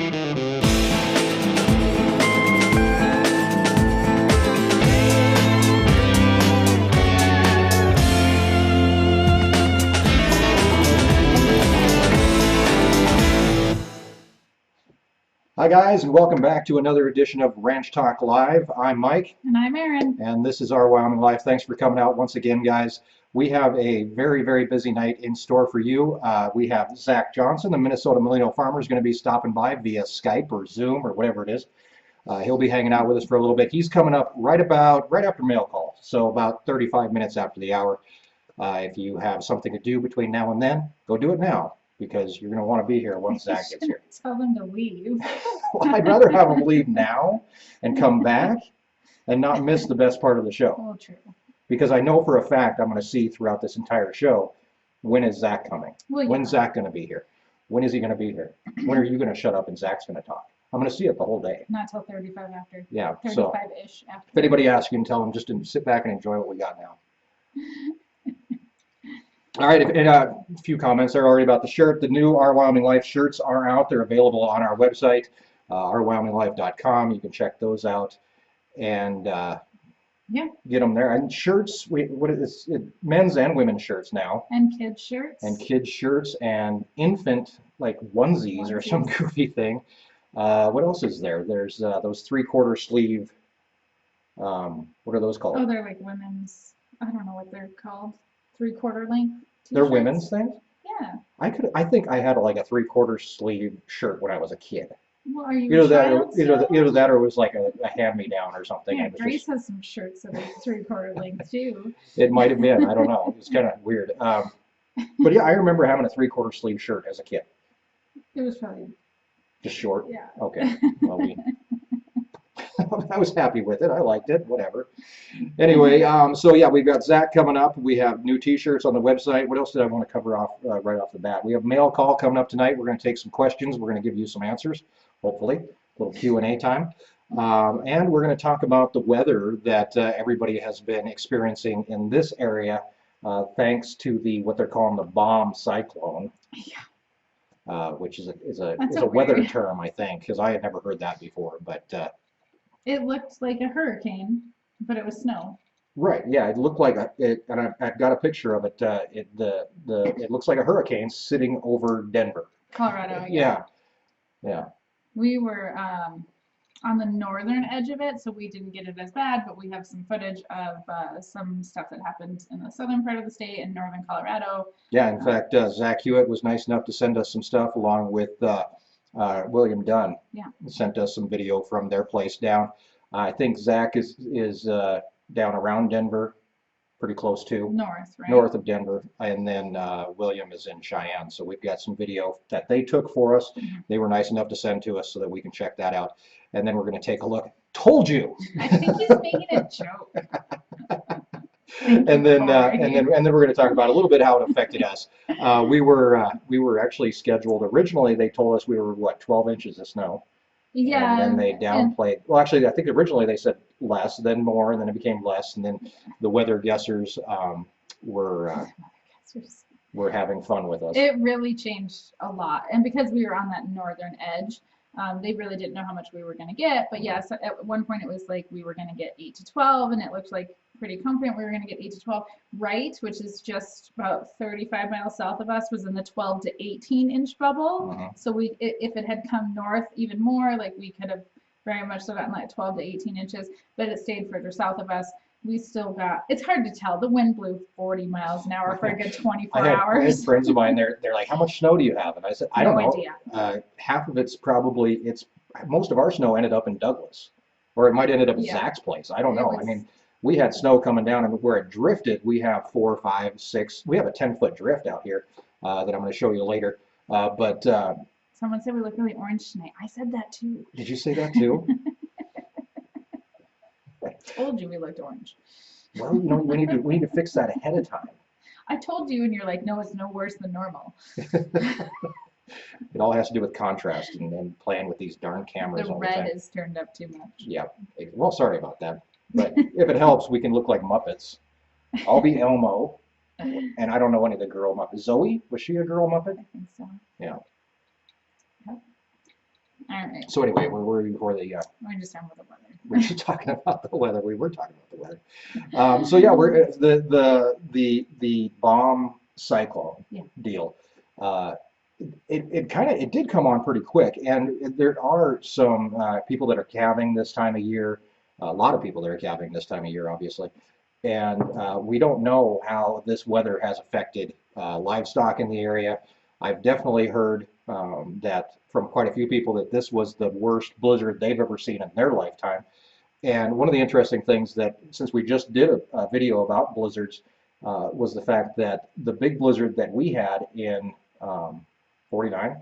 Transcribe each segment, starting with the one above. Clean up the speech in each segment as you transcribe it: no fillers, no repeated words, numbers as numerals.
Hi guys, and welcome back to another edition of Ranch Talk Live. I'm Mike. And I'm Erin. And this is our Wyoming Life. Thanks for coming out once again, guys. We have a very, very busy night in store for you. We have Zach Johnson, the Minnesota Millennial Farmer, is going to be stopping by via Skype or Zoom or whatever it is. He'll be hanging out with us for a little bit. He's coming up right after mail call, so about 35 minutes after the hour. If you have something to do between now and then, go do it now, because you're going to want to be here once Zach gets here. Tell them to leave. Well, I'd rather have them leave now and come back and not miss the best part of the show. Oh, true. Because I know for a fact I'm going to see throughout this entire show, when is Zach coming? Well, When's Zach going to be here? When is he going to be here? When are you going to shut up and Zach's going to talk? I'm going to see it the whole day. Not till 35 after. Yeah, so 35-ish after. if anybody asks, you can tell them just to sit back and enjoy what we got now. All right, and a few comments there already about the shirt. The new Our Wyoming Life shirts are out. They're available on our website, ourwyominglife.com. You can check those out and get them there. And shirts, what is this? Men's and women's shirts now. And kids' shirts. And kids' shirts and infant, like onesies or some goofy thing. What else is there? There's those 3/4 sleeve, what are those called? Oh, they're like women's, I don't know what they're called. 3/4 length t-shirts. They're women's things? Yeah. I think I had like a 3/4 sleeve shirt when I was a kid. Well, are you Either a that, child either that, or it was like a hand-me-down or something. Yeah, It was Grace just, has some shirts that are 3/4 length too. it might have been. I don't know. It was kind of weird. But yeah, I remember having a 3/4 sleeve shirt as a kid. It was probably Just short. yeah. Okay. Well, I was happy with it. I liked it. Whatever. Anyway, so yeah, we've got Zach coming up. We have new T-shirts on the website. What else did I want to cover off right off the bat? We have mail call coming up tonight. We're going to take some questions. We're going to give you some answers, hopefully. A little Q&A time. And we're going to talk about the weather that everybody has been experiencing in this area, thanks to what they're calling the bomb cyclone. Yeah. Which is a weather term, I think, because I had never heard that before. But It looked like a hurricane, but it was snow. right, yeah, it looked like and I've got a picture of it. It looks like a hurricane sitting over Denver. Colorado. Yeah, yeah. We were on the northern edge of it, so we didn't get it as bad, but we have some footage of some stuff that happened in the southern part of the state in northern Colorado. Yeah, in fact, Zach Hewitt was nice enough to send us some stuff along with William Dunn. Yeah. Sent us some video from their place down. I think Zach is down around Denver, pretty close to. North, right? North of Denver, and then William is in Cheyenne. So we've got some video that they took for us. They were nice enough to send to us so that we can check that out. And then we're going to take a look. Told you. I think he's making a joke. And then we're going to talk about a little bit how it affected us. We were actually scheduled originally. They told us we were what, 12 inches of snow. Yeah. And then they downplayed. Well, actually, I think originally they said less, then more, and then it became less. And then the weather guessers were having fun with us. It really changed a lot, and because we were on that northern edge, they really didn't know how much we were going to get. But yeah, so at one point it was like we were going to get 8 to 12, and it looked like pretty confident we were going to get 8 to 12. Wright, which is just about 35 miles south of us, was in the 12 to 18 inch bubble. So if it had come north even more, like we could have very much so gotten like 12 to 18 inches, but it stayed further south of us. We still got, it's hard to tell. The wind blew 40 miles an hour for a good 24 hours. I had friends of mine, they're like, how much snow do you have? And I said, I don't know. Idea. Half of it's probably, most of our snow ended up in Douglas. Or it might have ended up at Zach's place. I don't know. I mean, we had snow coming down, and where it drifted, we have 4, 5, 6, we have a 10-foot drift out here that I'm going to show you later. Someone said we look really orange tonight. I said that too. Did you say that too? I told you we looked orange. Well, you know, we need to fix that ahead of time. I told you, and you're like, no, it's no worse than normal. It all has to do with contrast and playing with these darn cameras The all the time. red is turned up too much. Yeah. Well, sorry about that. But if it helps, we can look like Muppets. I'll be Elmo, and I don't know any of the girl Muppets. Zoe, was she a girl Muppet? I think so. Yeah. Yep. All right. So anyway, where were we before the? We're just talking about the weather. We're just talking about the weather. We were talking about the weather. So yeah, we're the bomb cyclone Yeah. deal. It did come on pretty quick, and there are some people that are calving this time of year. A lot of people that are calving this time of year, obviously, and we don't know how this weather has affected livestock in the area. I've definitely heard that from quite a few people that this was the worst blizzard they've ever seen in their lifetime. And one of the interesting things that, since we just did a video about blizzards, was the fact that the big blizzard that we had in 49,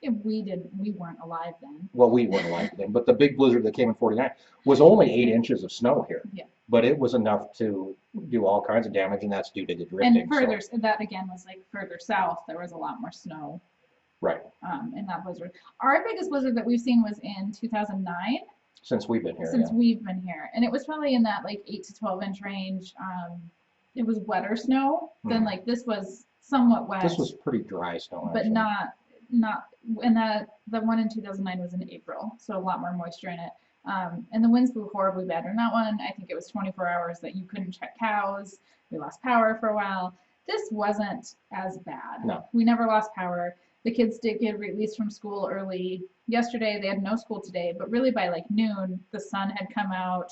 We weren't alive then. well, we weren't alive then, but the big blizzard that came in 49 was only 8 inches of snow here. Yeah. But it was enough to do all kinds of damage, and that's due to the drifting. And further, that again was like further south, there was a lot more snow. Right. In that blizzard. Our biggest blizzard that we've seen was in 2009. Since we've been here. Since Yeah. we've been here, and it was probably in that like 8 to 12 inch range. It was wetter snow than like this was somewhat wet. This was pretty dry snow, but actually. not and the one in 2009 was in April, so a lot more moisture in it. And the winds blew horribly bad in that one. I think it was 24 hours that you couldn't check cows. We lost power for a while. This wasn't as bad. No. We never lost power. The kids did get released from school early yesterday. They had no school today, but really by like noon, the sun had come out.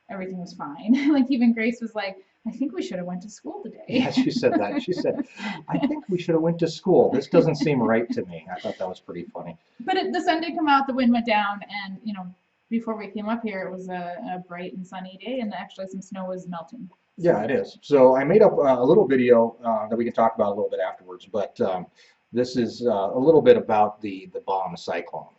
Everything was fine. Like even Grace was like, I think we should have went to school today. Yeah, she said that. She said, I think we should have went to school. This doesn't seem right to me. I thought that was pretty funny. But the sun did come out, the wind went down, and before we came up here, it was a bright and sunny day, and actually some snow was melting. Yeah, it is. So I made up a little video that we can talk about a little bit afterwards, but this is a little bit about the bomb cyclone.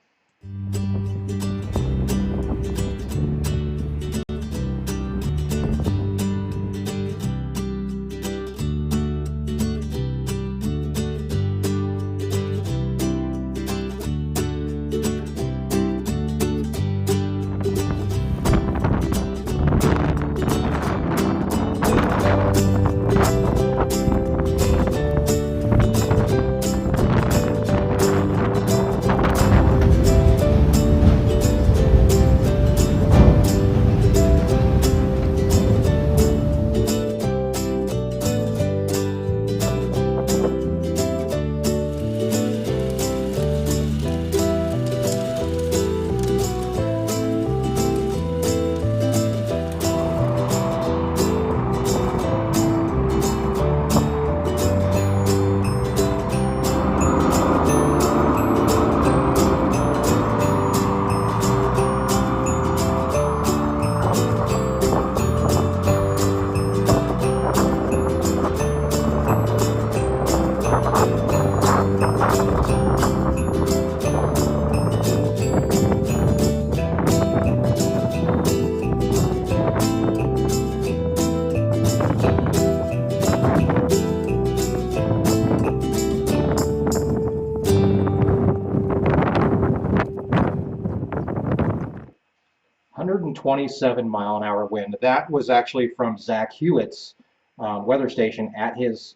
127-mile-an-hour wind. That was actually from Zach Hewitt's weather station at his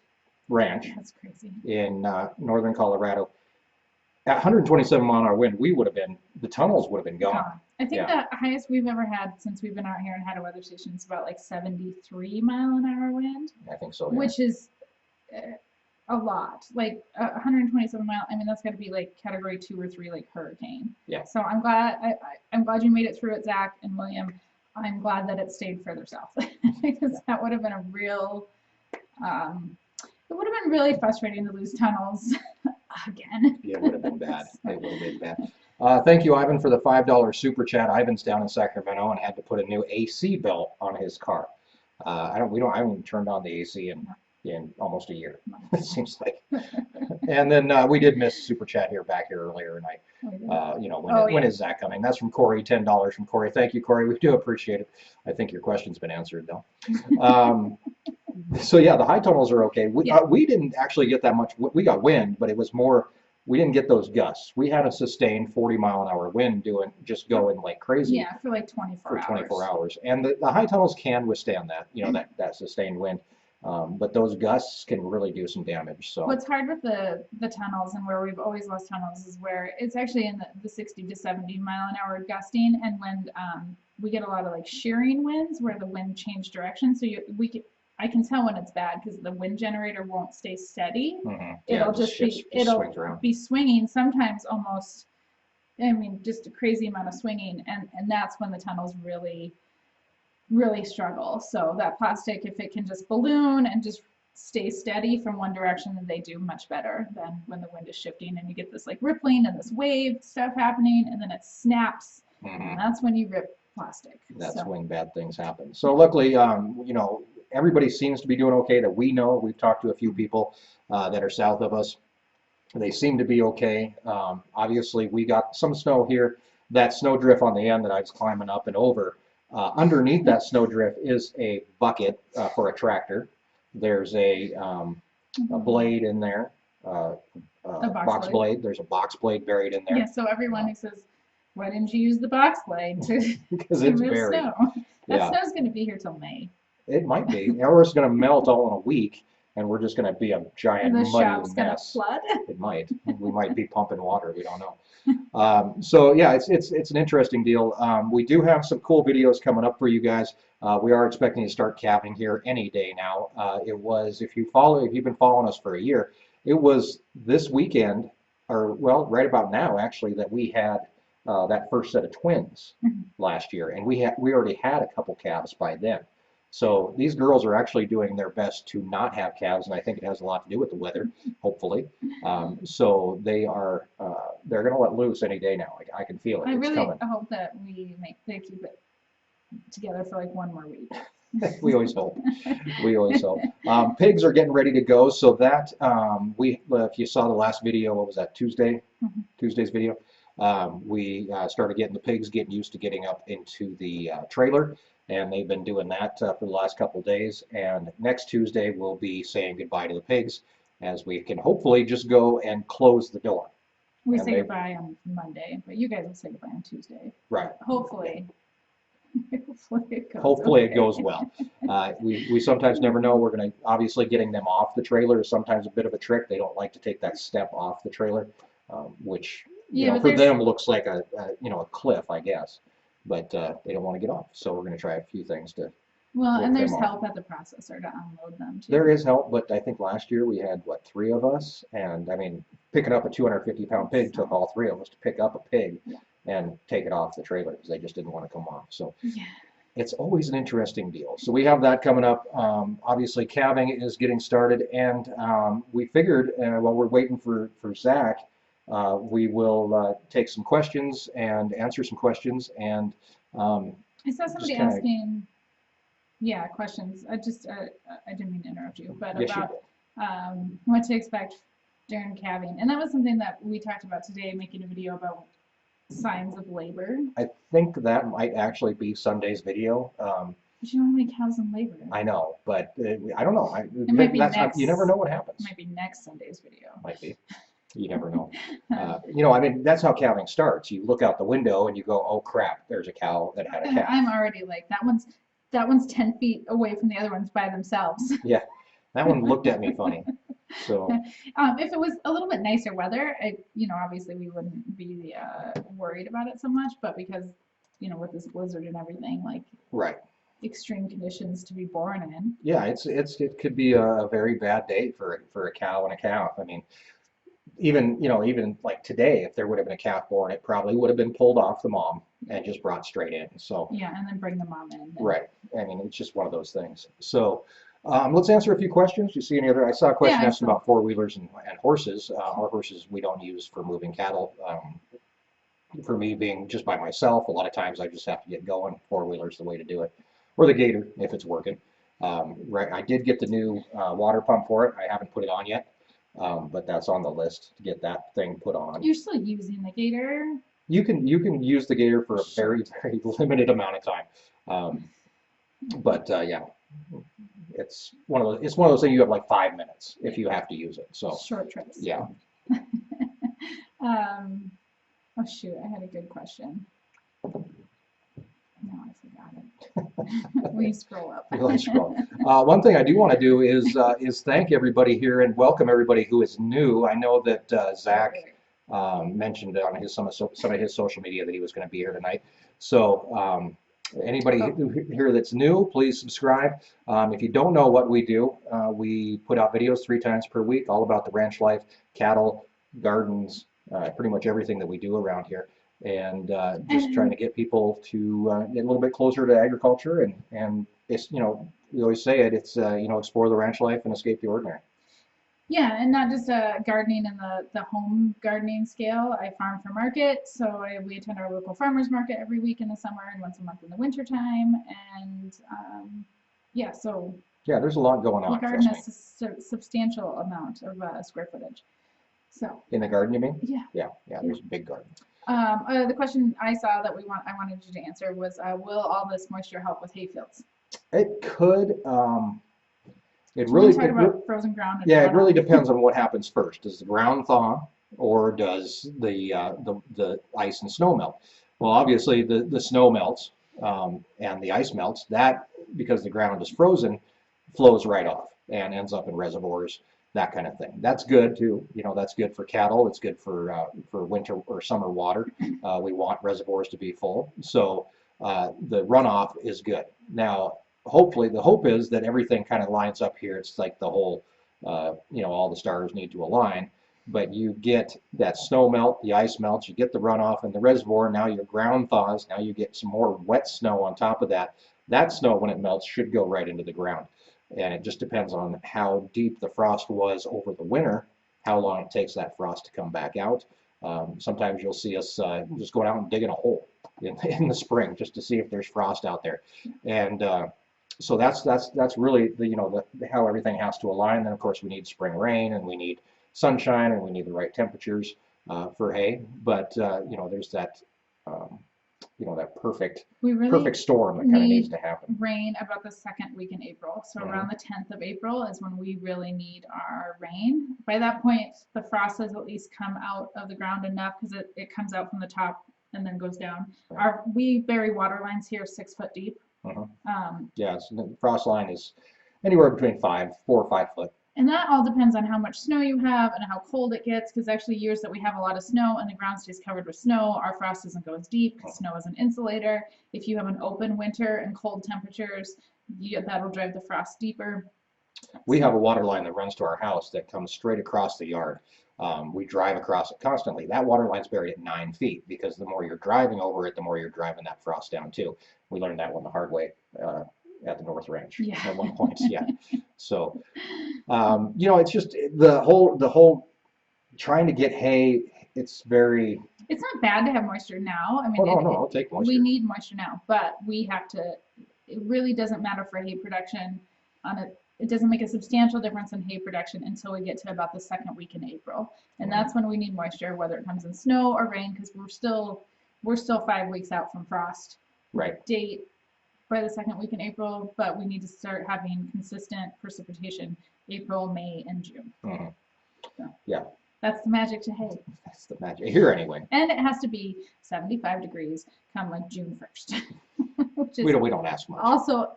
ranch. That's crazy. In northern Colorado. At 127-mile-an-hour wind, the tunnels would have been gone. I think the highest we've ever had since we've been out here and had a weather station is about like 73-mile-an-hour wind. I think so, yeah. Which is a lot. Like 127 mile. I mean, that's got to be like category 2 or 3, like hurricane. Yeah. So I'm glad. I'm glad you made it through it, Zach and William. I'm glad that it stayed further south because that would have been a real. It would have been really frustrating to lose tunnels again. Yeah, it would have been bad. It would have been bad. Thank you, Ivan, for the $5 super chat. Ivan's down in Sacramento and had to put a new AC belt on his car. I haven't even turned on the AC in almost a year. It seems like. And then we did miss super chat back here earlier, and when is Zach coming? That's from Corey. $10 from Corey. Thank you, Corey. We do appreciate it. I think your question's been answered though. So yeah, the high tunnels are okay. We didn't actually get that much. We got wind, but it was more. We didn't get those gusts. We had a sustained 40-mile-an-hour wind going like crazy. Yeah, for like 24 hours. For 24 hours. And the high tunnels can withstand that, that sustained wind. But those gusts can really do some damage. So What's hard with the tunnels and where we've always lost tunnels is where it's actually in the 60 to 70 mile an hour gusting, and when we get a lot of like shearing winds where the wind change direction. So I can tell when it's bad because the wind generator won't stay steady. yeah, It'll it just shifts, be it'll swings around. be swinging sometimes almost. I mean, just a crazy amount of swinging, and that's when the tunnels really struggle. So that plastic, if it can just balloon and just stay steady from one direction, then they do much better than when the wind is shifting and you get this like rippling and this wave stuff happening, and then it snaps, and that's when you rip plastic. That's when bad things happen. So luckily, you know, everybody seems to be doing okay that we know. We've talked to a few people that are south of us. They seem to be okay. Obviously, we got some snow here. That snow drift on the end that I was climbing up and over. Underneath that snow drift is a bucket for a tractor. There's a blade in there, A box blade. There's a box blade buried in there. Yeah, so everyone who says, why didn't you use the box blade to, because to it's move buried. snow? That snow's going to be here till May. It might be. Or it's going to melt all in a week, and we're just going to be a giant And the muddy shop's going to mess. flood. It might. We might be pumping water. We don't know. So yeah, it's an interesting deal. We do have some cool videos coming up for you guys. We are expecting to start calving here any day now. It was, if you've been following us for a year, it was this weekend, or well, right about now actually, that we had that first set of twins last year, and we already had a couple calves by then. So these girls are actually doing their best to not have calves, and I think it has a lot to do with the weather, hopefully. So they're going to let loose any day now. I can feel it. I It's really coming. hope that they keep it together for like one more week. We always hope. We always hope. Pigs are getting ready to go, so that if you saw the last video, what was that, Tuesday? Tuesday's video. We started getting the pigs getting used to getting up into the trailer, and they've been doing that for the last couple of days. And next Tuesday we'll be saying goodbye to the pigs, as we can hopefully just go and close the door. We say goodbye on Monday, but you guys will say goodbye on Tuesday. Right. Hopefully. Hopefully it goes well. We sometimes never know. We're going to, obviously getting them off the trailer is sometimes a bit of a trick. They don't like to take that step off the trailer, which for them looks like a cliff, I guess. But they don't want to get off. So we're going to try a few things to. Well, and there's help at the processor to unload them too. There is help, but I think last year we had, 3 of us? And I mean, picking up a 250-pound pig took all 3 of us to pick up a pig and take it off the trailer because they just didn't want to come off. So it's always an interesting deal. So we have that coming up. Obviously, calving is getting started, and we figured while we're waiting for Zach, we will take some questions and answer some questions. And I saw somebody asking. Yeah, questions. I didn't mean to interrupt you, but about what to expect during calving. And that was something that we talked about today, making a video about signs of labor. I think that might actually be Sunday's video. But you don't have any cows in labor. I know, but I don't know. It might be next. You never know what happens. It might be next Sunday's video. Might be. You never know. I mean, that's how calving starts. You look out the window and you go, oh crap, there's a cow that had a calf. I'm already like, that one's 10 feet away from the other ones by themselves. Yeah, that one looked at me funny. So if it was a little bit nicer weather, obviously we wouldn't be worried about it so much. But because, with this blizzard and everything, like extreme conditions to be born in. Yeah, it could be a very bad day for a cow and a calf. I mean, even like today, if there would have been a calf born, it probably would have been pulled off the mom and just brought straight in. So yeah, and then bring the mom in. Right. I mean, it's just one of those things. So let's answer a few questions. You see any other? I saw a question asking about four-wheelers and horses. Our horses we don't use for moving cattle. For me, being just by myself, a lot of times I just have to get going. Four-wheeler's the way to do it, or the gator if it's working. I did get the new water pump for it. I haven't put it on yet. But that's on the list to get that thing put on. You're still using the gator? You can use the gator for a very, very limited amount of time. But yeah, it's one of those things you have like 5 minutes if you have to use it. So short trips. Yeah. Oh shoot, I had a good question. No, I forgot it. We scroll up. Really scroll. One thing I do want to do is thank everybody here and welcome everybody who is new. I know that Zach mentioned on some of his social media that he was going to be here tonight. So anybody here that's new, please subscribe. If you don't know what we do, we put out videos 3 times per week, all about the ranch life, cattle, gardens, pretty much everything that we do around here. And just trying to get people to get a little bit closer to agriculture, and it's, we always say it, it's explore the ranch life and escape the ordinary. Yeah, and not just gardening in the home gardening scale. I farm for market, so we attend our local farmers market every week in the summer and once a month in the winter time. And yeah, so yeah, there's a lot going on. We garden a substantial amount of square footage. So in the garden, you mean? Yeah. Yeah. There's a big garden. The question I saw that I wanted you to answer was, will all this moisture help with hay fields? It could. It So really talk about frozen ground. Yeah, it really depends on what happens first. Does the ground thaw, or does the ice and snow melt? Well, obviously the snow melts and the ice melts. That, because the ground is frozen, flows right off and ends up in reservoirs, that kind of thing. That's good too. That's good for cattle. It's good for winter or summer water. We want reservoirs to be full. So the runoff is good. Now, hopefully, the hope is that everything kind of lines up here. It's like the whole, all the stars need to align. But you get that snow melt, the ice melts, you get the runoff in the reservoir. Now your ground thaws. Now you get some more wet snow on top of that. That snow, when it melts, should go right into the ground. And it just depends on how deep the frost was over the winter, how long it takes that frost to come back out. Sometimes you'll see us just going out and digging a hole in the spring just to see if there's frost out there. And so that's really how everything has to align. Then of course we need spring rain, and we need sunshine, and we need the right temperatures for hay. But there's that that perfect storm that kind of needs to happen. Rain about the second week in April. So around the 10th of April is when we really need our rain. By that point, the frost has at least come out of the ground enough, because it comes out from the top and then goes down. Right. We bury water lines here 6 foot deep. Yeah, so the frost line is anywhere between 4 or 5 foot. And that all depends on how much snow you have and how cold it gets, because actually years that we have a lot of snow and the ground stays covered with snow, our frost doesn't go as deep because snow is an insulator. If you have an open winter and cold temperatures, that'll drive the frost deeper. We have a water line that runs to our house that comes straight across the yard. We drive across it constantly. That water line's buried at 9 feet, because the more you're driving over it, the more you're driving that frost down too. We learned that one the hard way at the North Ranch at one point. Yeah. So, it's just the whole trying to get hay. It's not bad to have moisture now. I mean, I'll take moisture. We need moisture now, but we have to. It really doesn't matter for hay production. It doesn't make a substantial difference in hay production until we get to about the second week in April, and that's when we need moisture, whether it comes in snow or rain, because we're still 5 weeks out from frost date by the second week in April, but we need to start having consistent precipitation April, May, and June. So yeah, that's the magic to hay. That's the magic here anyway. And it has to be 75 degrees come like June 1st. We don't ask much. Also,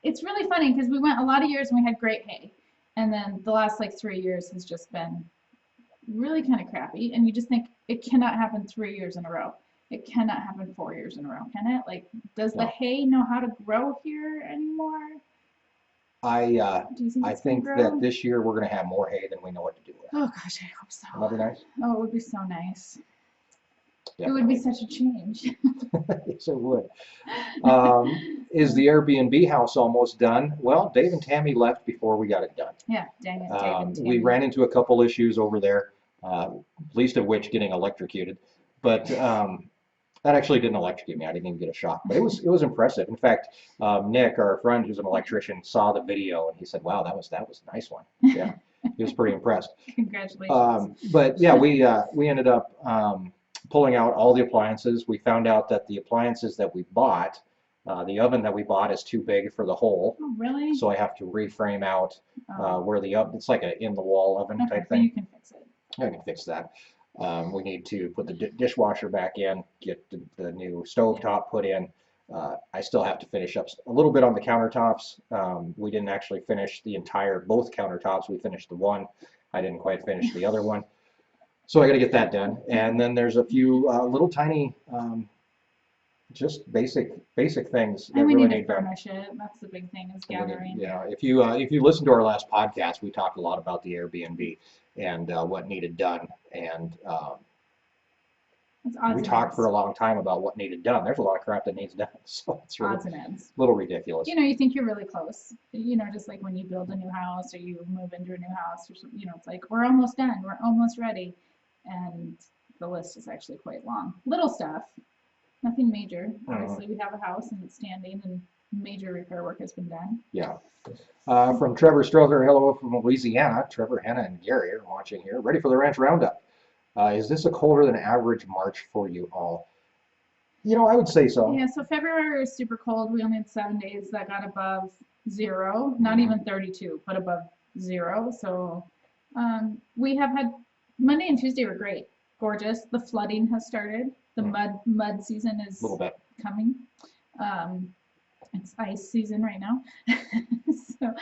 it's really funny because we went a lot of years and we had great hay, and then the last 3 years has just been really kind of crappy, and you just think it cannot happen 3 years in a row. It cannot happen 4 years in a row, can it? Does the hay know how to grow here anymore? I think that this year we're going to have more hay than we know what to do with. Oh gosh, I hope so. That'd be nice. Oh, it would be so nice. Definitely. It would be such a change. Yes, it would. Is the Airbnb house almost done? Well, Dave and Tammy left before we got it done. Yeah, dang it, Dave and Tammy. We ran into a couple issues over there, least of which getting electrocuted. But that actually didn't electrocute me. I didn't even get a shock. But it was impressive. In fact, Nick, our friend who's an electrician, saw the video and he said, "Wow, that was a nice one." Yeah, he was pretty impressed. Congratulations. But yeah, we ended up pulling out all the appliances. We found out that the appliances that we bought, the oven that we bought is too big for the hole. Oh, really? So I have to reframe out where the oven, it's like a in-the-wall oven type thing. You can fix it. I can fix that. We need to put the dishwasher back in, get the new stove top put in. I still have to finish up a little bit on the countertops. We didn't actually finish both countertops. We finished the one. I didn't quite finish the other one. So I got to get that done. And then there's a few little tiny, just basic things that And we really need to need done. furnish it. That's the big thing, is gathering. Yeah, if you listen to our last podcast, we talked a lot about the Airbnb and what needed done. And It's odds we and talked ends. for a long time about what needed done. There's a lot of crap that needs done, so it's really Odds and ends. a little ridiculous. You know, you think you're really close. You know, just like when you build a new house or you move into a new house or something, you know, it's like, we're almost done, we're almost ready. And the list is actually quite long. Little stuff, nothing major. Obviously, we have a house and it's standing and major repair work has been done. Yeah. From Trevor Strother, hello from Louisiana. Trevor, Hannah, and Gary are watching here. Ready for the ranch roundup. Is this a colder than average March for you all? You know, I would say so. Yeah, so February was super cold. We only had 7 days that got above 0, not even 32, but above 0. So we have had Monday and Tuesday were great, gorgeous. The flooding has started. The mud season is A little bit. coming. It's ice season right now. So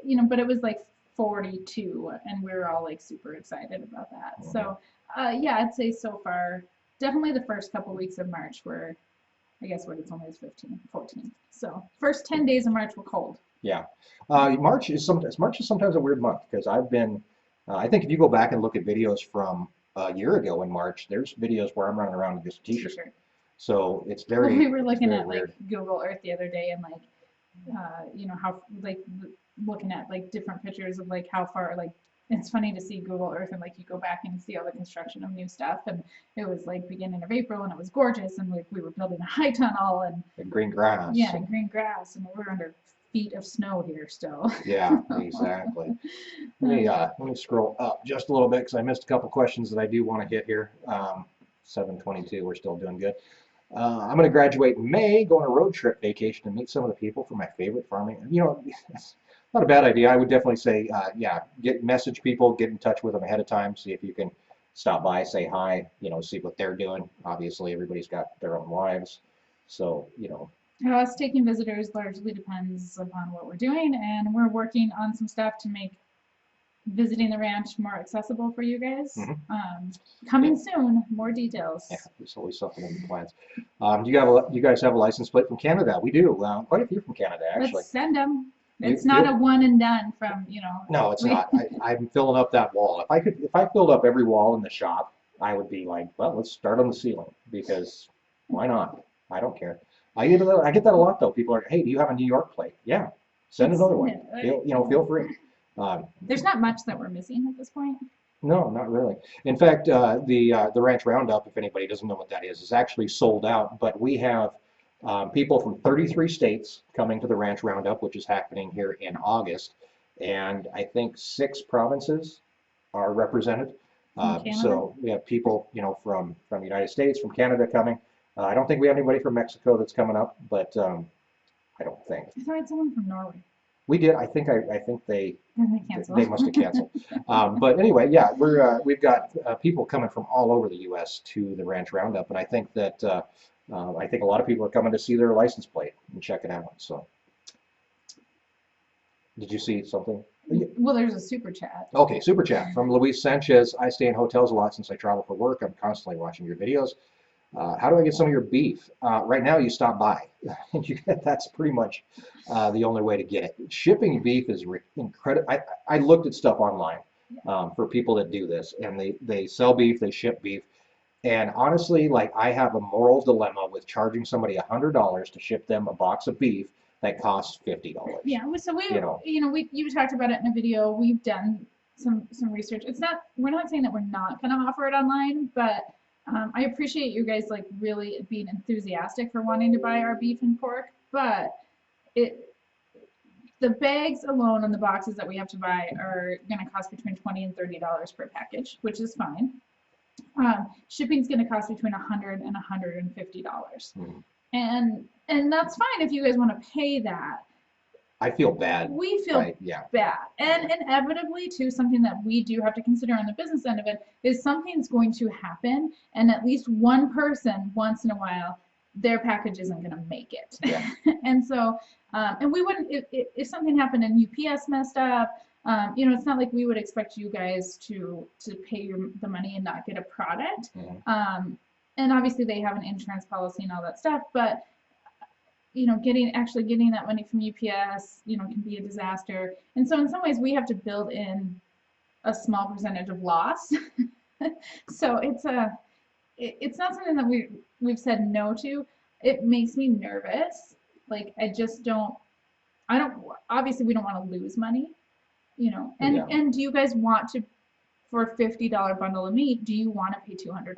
you know, but it was like 42, and we were all like super excited about that. So yeah, I'd say so far, definitely the first couple weeks of March were, I guess what it's only is 15, 14. So first 10 days of March were cold. Yeah. March is sometimes a weird month because I've been, I think if you go back and look at videos from a year ago in March, there's videos where I'm running around in just a t-shirt. So it's very, Well, we were looking at weird. like Google Earth the other day and like, you know, how like looking at like different pictures of like how far, like it's funny to see Google Earth and like you go back and see all the construction of new stuff, and it was like beginning of April and it was gorgeous, and like we were building a high tunnel and green grass. yeah, and green grass, and we're under feet of snow here still. Yeah, exactly. Let me scroll up just a little bit because I missed a couple questions that I do want to hit here. 7:22, we're still doing good. I'm going to graduate in May, go on a road trip vacation to meet some of the people from my favorite farming. You know, it's not a bad idea. I would definitely say, yeah, message people, get in touch with them ahead of time, see if you can stop by, say hi, you know, see what they're doing. Obviously, everybody's got their own lives, so you know. Us taking visitors largely depends upon what we're doing, and we're working on some stuff to make visiting the ranch more accessible for you guys. Coming soon, more details. Yeah, there's always something in the plans. You guys have a license plate from Canada? We do. Quite a few from Canada, actually. Let's send them. It's not a one and done from, you know. No, it's not. I'm filling up that wall. If I filled up every wall in the shop, I would be like, well, let's start on the ceiling because why not? I don't care. I get that a lot though. People are, hey, do you have a New York plate? Yeah, send another one. Feel free. There's not much that we're missing at this point. No, not really. In fact, the Ranch Roundup, if anybody doesn't know what that is actually sold out. But we have people from 33 states coming to the Ranch Roundup, which is happening here in August, and I think 6 provinces are represented. So we have people, you know, from the United States, from Canada coming. I don't think we have anybody from Mexico that's coming up, but I don't think. I thought I had someone from Norway. We did. I think they canceled. They must have canceled. But anyway, yeah, we've got people coming from all over the U.S. to the Ranch Roundup, and I think that I think a lot of people are coming to see their license plate and check it out. So, did you see something? Well, there's a super chat. Okay, super chat from Luis Sanchez. I stay in hotels a lot since I travel for work. I'm constantly watching your videos. How do I get some of your beef? Right now, you stop by, and that's pretty much the only way to get it. Shipping beef is incredible. I looked at stuff online for people that do this, and they sell beef, they ship beef, and honestly, like I have a moral dilemma with charging somebody $100 to ship them a box of beef that costs $50. Yeah, so you talked about it in a video. We've done some research. We're not saying that we're not going to offer it online, but I appreciate you guys like really being enthusiastic for wanting to buy our beef and pork, but the bags alone and the boxes that we have to buy are going to cost between $20 and $30 per package, which is fine. Shipping is going to cost between $100 and $150, and that's fine if you guys want to pay that. I feel bad. We feel bad. And inevitably, too, something that we do have to consider on the business end of it is something's going to happen, and at least one person once in a while their package isn't going to make it. Yeah. And so, and we wouldn't, if something happened and UPS messed up, it's not like we would expect you guys to pay the money and not get a product. Mm-hmm. And obviously they have an insurance policy and all that stuff, but getting that money from UPS, can be a disaster. And so in some ways we have to build in a small percentage of loss. So it's not something that we've said no to. It makes me nervous. Like obviously we don't want to lose money, and Yeah. and do you guys want to, for a $50 bundle of meat, do you want to pay $200?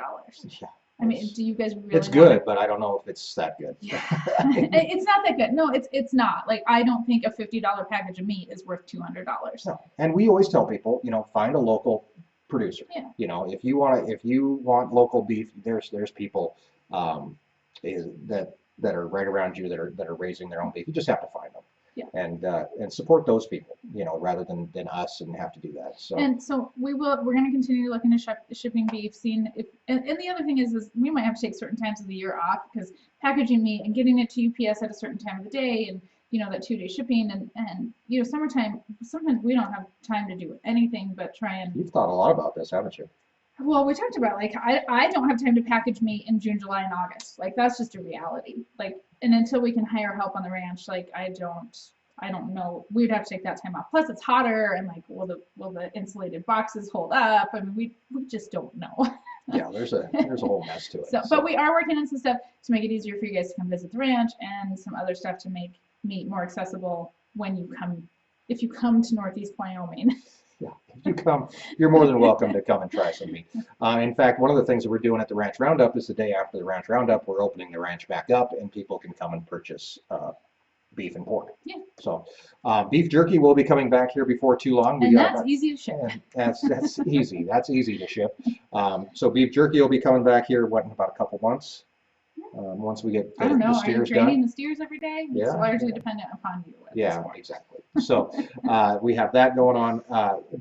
Yeah. I mean, do you guys really It's good, but I don't know if it's that good. It's not that good. No, it's not. Like, I don't think a $50 package of meat is worth $200. No. And we always tell people, find a local producer. Yeah. If you want local beef, there's people that are right around you that are raising their own beef. You just have to find them. Yeah. And support those people, rather than us and have to do that. So. And so we're going to continue looking at shipping beef, seeing if, and the other thing is we might have to take certain times of the year off, because packaging meat and getting it to UPS at a certain time of the day, and that 2-day shipping, and summertime, sometimes we don't have time to do anything but try and. You've thought a lot about this, haven't you? Well, we talked about, like, I don't have time to package meat in June, July, and August. Like, that's just a reality. Like, and until we can hire help on the ranch, like, I don't know. We'd have to take that time off. Plus, it's hotter, and like, will the insulated boxes hold up? I mean, we just don't know. Yeah, there's a whole mess to it. So, but we are working on some stuff to make it easier for you guys to come visit the ranch, and some other stuff to make meat more accessible if you come to Northeast Wyoming. Yeah, if you come, you're more than welcome to come and try some meat. In fact, one of the things that we're doing at the Ranch Roundup is the day after the Ranch Roundup, we're opening the ranch back up, and people can come and purchase beef and pork. Yeah. So beef jerky will be coming back here before too long. And that's easy to ship. That's easy. That's easy to ship. So beef jerky will be coming back here, in about a couple months? Once we get I don't know. the Are you steers training done. the steers every day? Yeah. It's largely dependent upon you. Yeah, exactly. So we have that going on.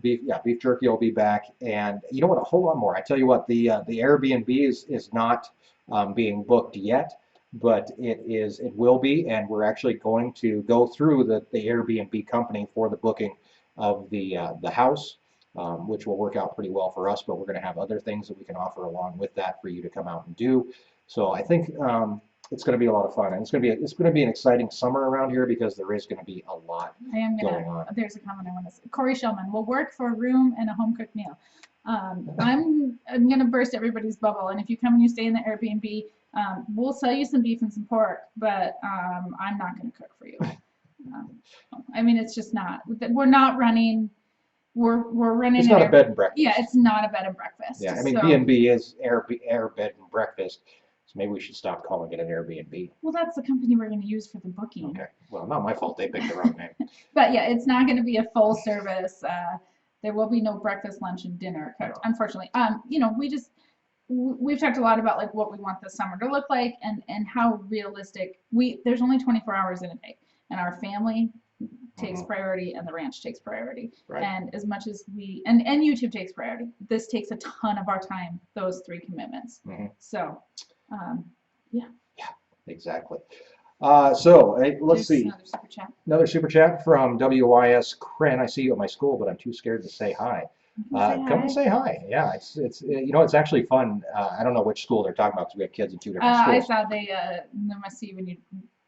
Beef jerky will be back, and you know what? Hold on more. I tell you what, the Airbnb is not being booked yet, but it will be, and we're actually going to go through the Airbnb company for the booking of the house, which will work out pretty well for us. But we're going to have other things that we can offer along with that for you to come out and do. So I think it's going to be a lot of fun, and it's going to be an exciting summer around here, because there is going to be a lot going on. There's a comment I want to say. Corey Shellman will work for a room and a home cooked meal. I'm going to burst everybody's bubble, and if you come and you stay in the Airbnb, we'll sell you some beef and some pork, but I'm not going to cook for you. I mean, it's just not. We're not running. We're running. It's not a bed and breakfast. Yeah, it's not a bed and breakfast. Yeah, I mean, B&B is air bed and breakfast. So maybe we should stop calling it an Airbnb. Well, that's the company we're going to use for the booking. Okay. Well, not my fault. They picked the wrong name. But yeah, it's not going to be a full service. There will be no breakfast, lunch, and dinner cooked, unfortunately. We've talked a lot about like what we want the summer to look like, and how realistic there's only 24 hours in a day, and our family takes priority, and the ranch takes priority. Right. And as much as and YouTube takes priority, this takes a ton of our time, those 3 commitments. So yeah, exactly. So let's see. Another super chat. Another super chat from WYS Kren. I see you at my school, but I'm too scared to say hi. Come and say hi. Yeah, it's actually fun. I don't know which school they're talking about, because we have kids in 2 different schools. I saw they must see when you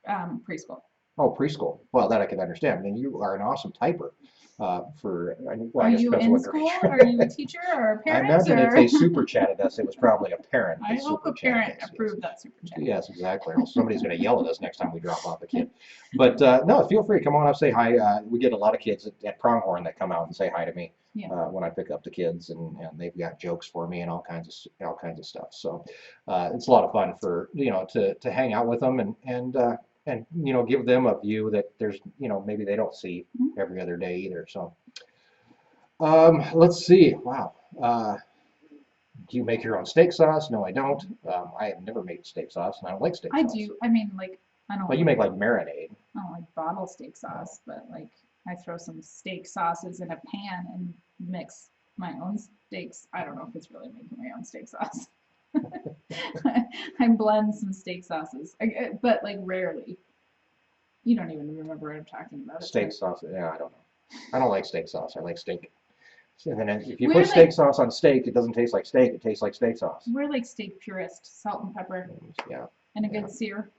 preschool. Oh, preschool. Well, that I can understand. I mean, you are an awesome typer. Are you in school? Are you a teacher or a parent? I imagine if they super chatted us, it was probably a parent. I hope a parent approved that super chat. Yes, exactly. Or somebody's going to yell at us next time we drop off a kid. But no, feel free. Come on up, say hi. We get a lot of kids at Pronghorn that come out and say hi to me when I pick up the kids, and they've got jokes for me and all kinds of stuff. So it's a lot of fun for to hang out with them and give them a view that there's maybe they don't see every other day either. So let's see. Wow. Do you make your own steak sauce? No, I don't. I have never made steak sauce, and I don't like steak sauce. I do. I mean, like, I don't. Well, you make like marinade. I don't like bottle steak sauce, but like I throw some steak sauces in a pan and mix my own steaks. I don't know if it's really making my own steak sauce. I blend some steak sauces, but like rarely. You don't even remember what I'm talking about. Steak sauce. Yeah, I don't know. I don't like steak sauce. I like steak. And then if you We're put steak like- sauce on steak, it doesn't taste like steak. It tastes like steak sauce. We're like steak purists, salt and pepper, Yeah, and a Yeah. good sear,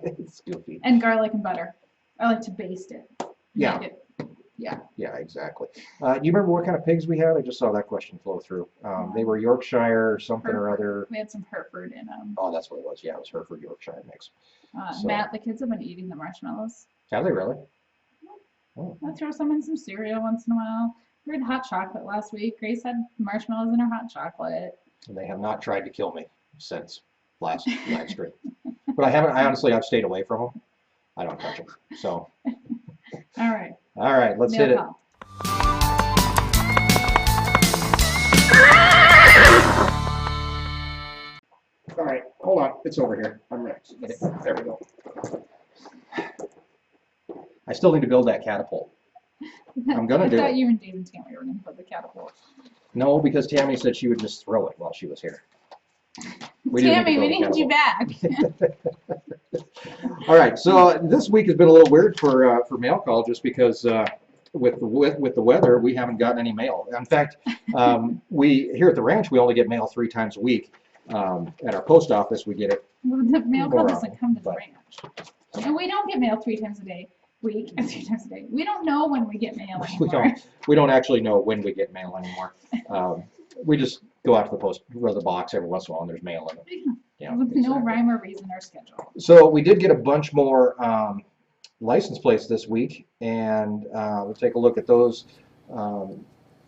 it's goofy. and garlic and butter. I like to baste it. Yeah. Make it- Yeah, exactly. Do you remember what kind of pigs we had? I just saw that question flow through. They were Yorkshire something or other. We had some Hereford in them. Oh, that's what it was. Yeah, it was Hereford Yorkshire mix. So- Matt, the kids have been eating the marshmallows. Have they really? Oh. I throw some in some cereal once in a while. We had hot chocolate last week. Grace had marshmallows in her hot chocolate. And they have not tried to kill me since last live stream. But I haven't. I've stayed away from them. I don't touch them. So, All right. all right, let's Mail hit it. call. All right, hold on. It's over here. I'm ready. Get it. There we go. I still need to build that catapult. I'm gonna do I thought it. you and Dave and Tammy were going to put the catapult. No, because Tammy said she would just throw it while she was here. We do need to Tammy, we build a need you back. All right, so this week has been a little weird for mail call just because with the weather we haven't gotten any mail. In fact, we here at the ranch we only get mail 3 times a week. At our post office we get it. Well, the mail call More doesn't come to the but- ranch. And we don't get mail 3 times a day. 3 times a day. We don't know when we get mail We anymore. we don't actually know when we get mail anymore. We just go out to the post or the box every once in a while and there's mail in it. Yeah, With no exactly. rhyme or reason or schedule. So we did get a bunch more license plates this week, and we'll take a look at those.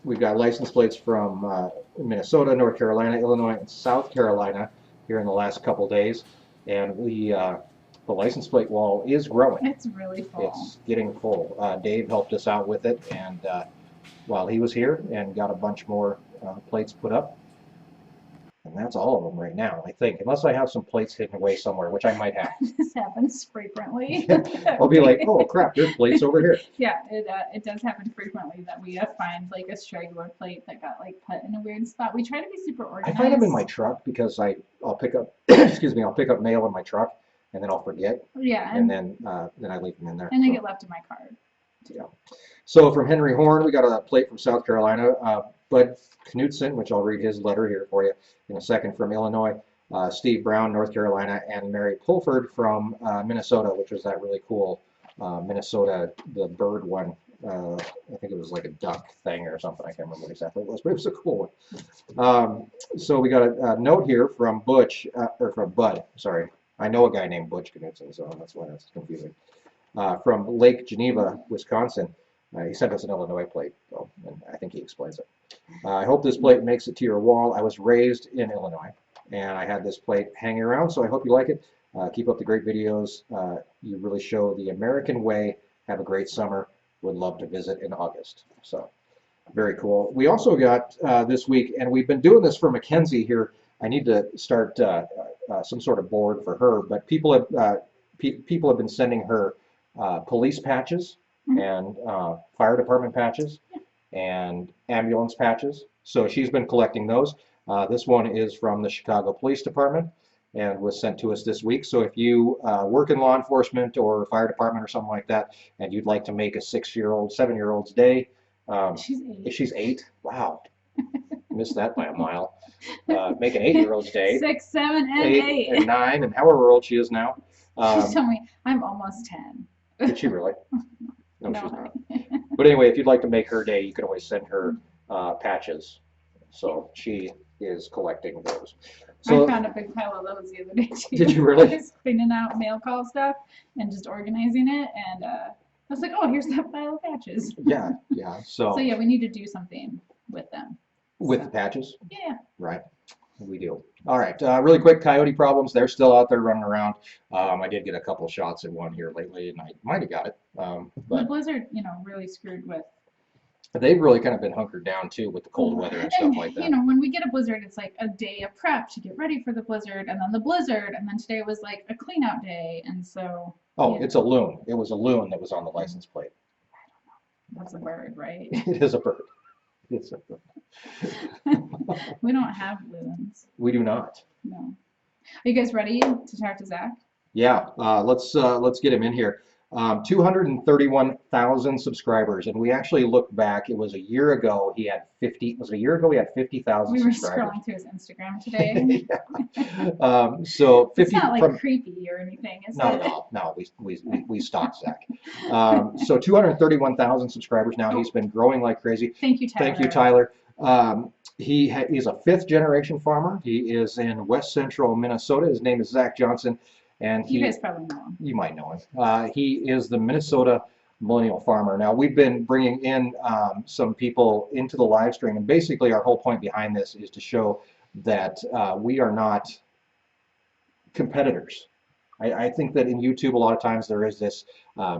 We've got license plates from Minnesota, North Carolina, Illinois, and South Carolina here in the last couple days, and the license plate wall is growing. It's really full. It's getting full. Dave helped us out with it, and while he was here, and got a bunch more plates put up. And that's all of them right now, I think, unless I have some plates hidden away somewhere, which I might have. This happens frequently. I'll be like, oh crap, there's plates over here. Yeah, it does happen frequently that we find like a straggler plate that got like put in a weird spot. We try to be super I organized. find them in my truck because I'll pick up, excuse me, I'll pick up mail in my truck, and then I'll forget, Yeah, and and then I leave them in there. they So, get left in my car. yeah. So from Henry Horn, we got a plate from South Carolina. Bud Knutson, which I'll read his letter here for you in a second, from Illinois. Steve Brown, North Carolina, and Mary Pulford from Minnesota, which was that really cool Minnesota, the bird one. I think it was like a duck thing or something. I can't remember what exactly it was, but it was a cool one. So we got a note here from Bud, sorry. I know a guy named Butch Knutson, so that's why that's confusing. From Lake Geneva, Wisconsin. He sent us an Illinois plate, though, and I think he explains it. I hope this plate makes it to your wall. I was raised in Illinois, and I had this plate hanging around, so I hope you like it. Keep up the great videos. You really show the American way. Have a great summer. Would love to visit in August. So, very cool. We also got this week, and we've been doing this for Mackenzie here. I need to start some sort of board for her, but people have been sending her police patches and fire department patches and ambulance patches. So she's been collecting those. This one is from the Chicago Police Department and was sent to us this week. So if you work in law enforcement or fire department or something like that, and you'd like to make a 6-year-old, 7-year-old's day, She's 8. she's 8. Wow, missed that by a mile. Make an 8-year-old's day. 6, 7, and 8 8. and 9 and however old she is now. She's telling me I'm almost 10. Did she really? No, No, she's not. honey. But anyway, if you'd like to make her day, you can always send her patches. So she is collecting those. So I found a big pile of those the other day too. Did you really? I was cleaning out mail call stuff and just organizing it, and I was like, oh, here's that pile of patches. yeah. So yeah, we need to do something with them. With So, the patches, yeah. right? We do. All right. Really quick, coyote problems. They're still out there running around. I did get a couple shots at one here lately, and I might have got it. The But blizzard, really screwed with. they've really kind of been hunkered down too with the cold weather and stuff like that. When we get a blizzard, it's like a day of prep to get ready for the blizzard, and then the blizzard, and then today was like a clean out day, and so. Oh, yeah. it's a loon. It was a loon that was on the license plate. That's a bird, right? It is a bird. It's a bird. We don't have loons. We do not. No. Are you guys ready to talk to Zach? Yeah, let's get him in here. 231,000 subscribers, and we actually looked back. It was a year ago. He had 50. Was it a year ago? He had 50,000 We were subscribers. scrolling through his Instagram today. So It's 50 not like from creepy or anything, is not it? at all. No, we stalked Zach. So 231,000 subscribers now. He's been growing like crazy. Thank you, Tyler. Thank you, Tyler. He's a fifth generation farmer. He is in west central Minnesota. His name is Zach Johnson, and You guys probably know him. you might know him. He is the Minnesota Millennial Farmer. Now, we've been bringing in some people into the live stream, and basically our whole point behind this is to show that we are not competitors. I think that in YouTube a lot of times there is this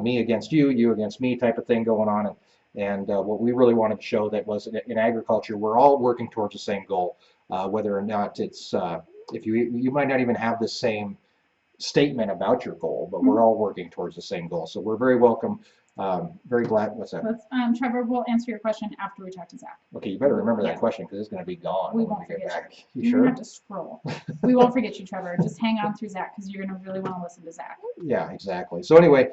me against you, you against me type of thing going on, and what we really wanted to show that was in agriculture we're all working towards the same goal, whether or not it's if you might not even have the same statement about your goal, but we're all working towards the same goal. So we're very welcome, very glad. What's that? Trevor, we'll answer your question after we talk to Zach. Okay, you better remember that Yeah. question because it's going to be gone We when won't we get forget back. you. You You don't sure? have to scroll. We won't forget you, Trevor. Just hang on through Zach because you're going to really want to listen to Zach. Yeah, exactly. So anyway,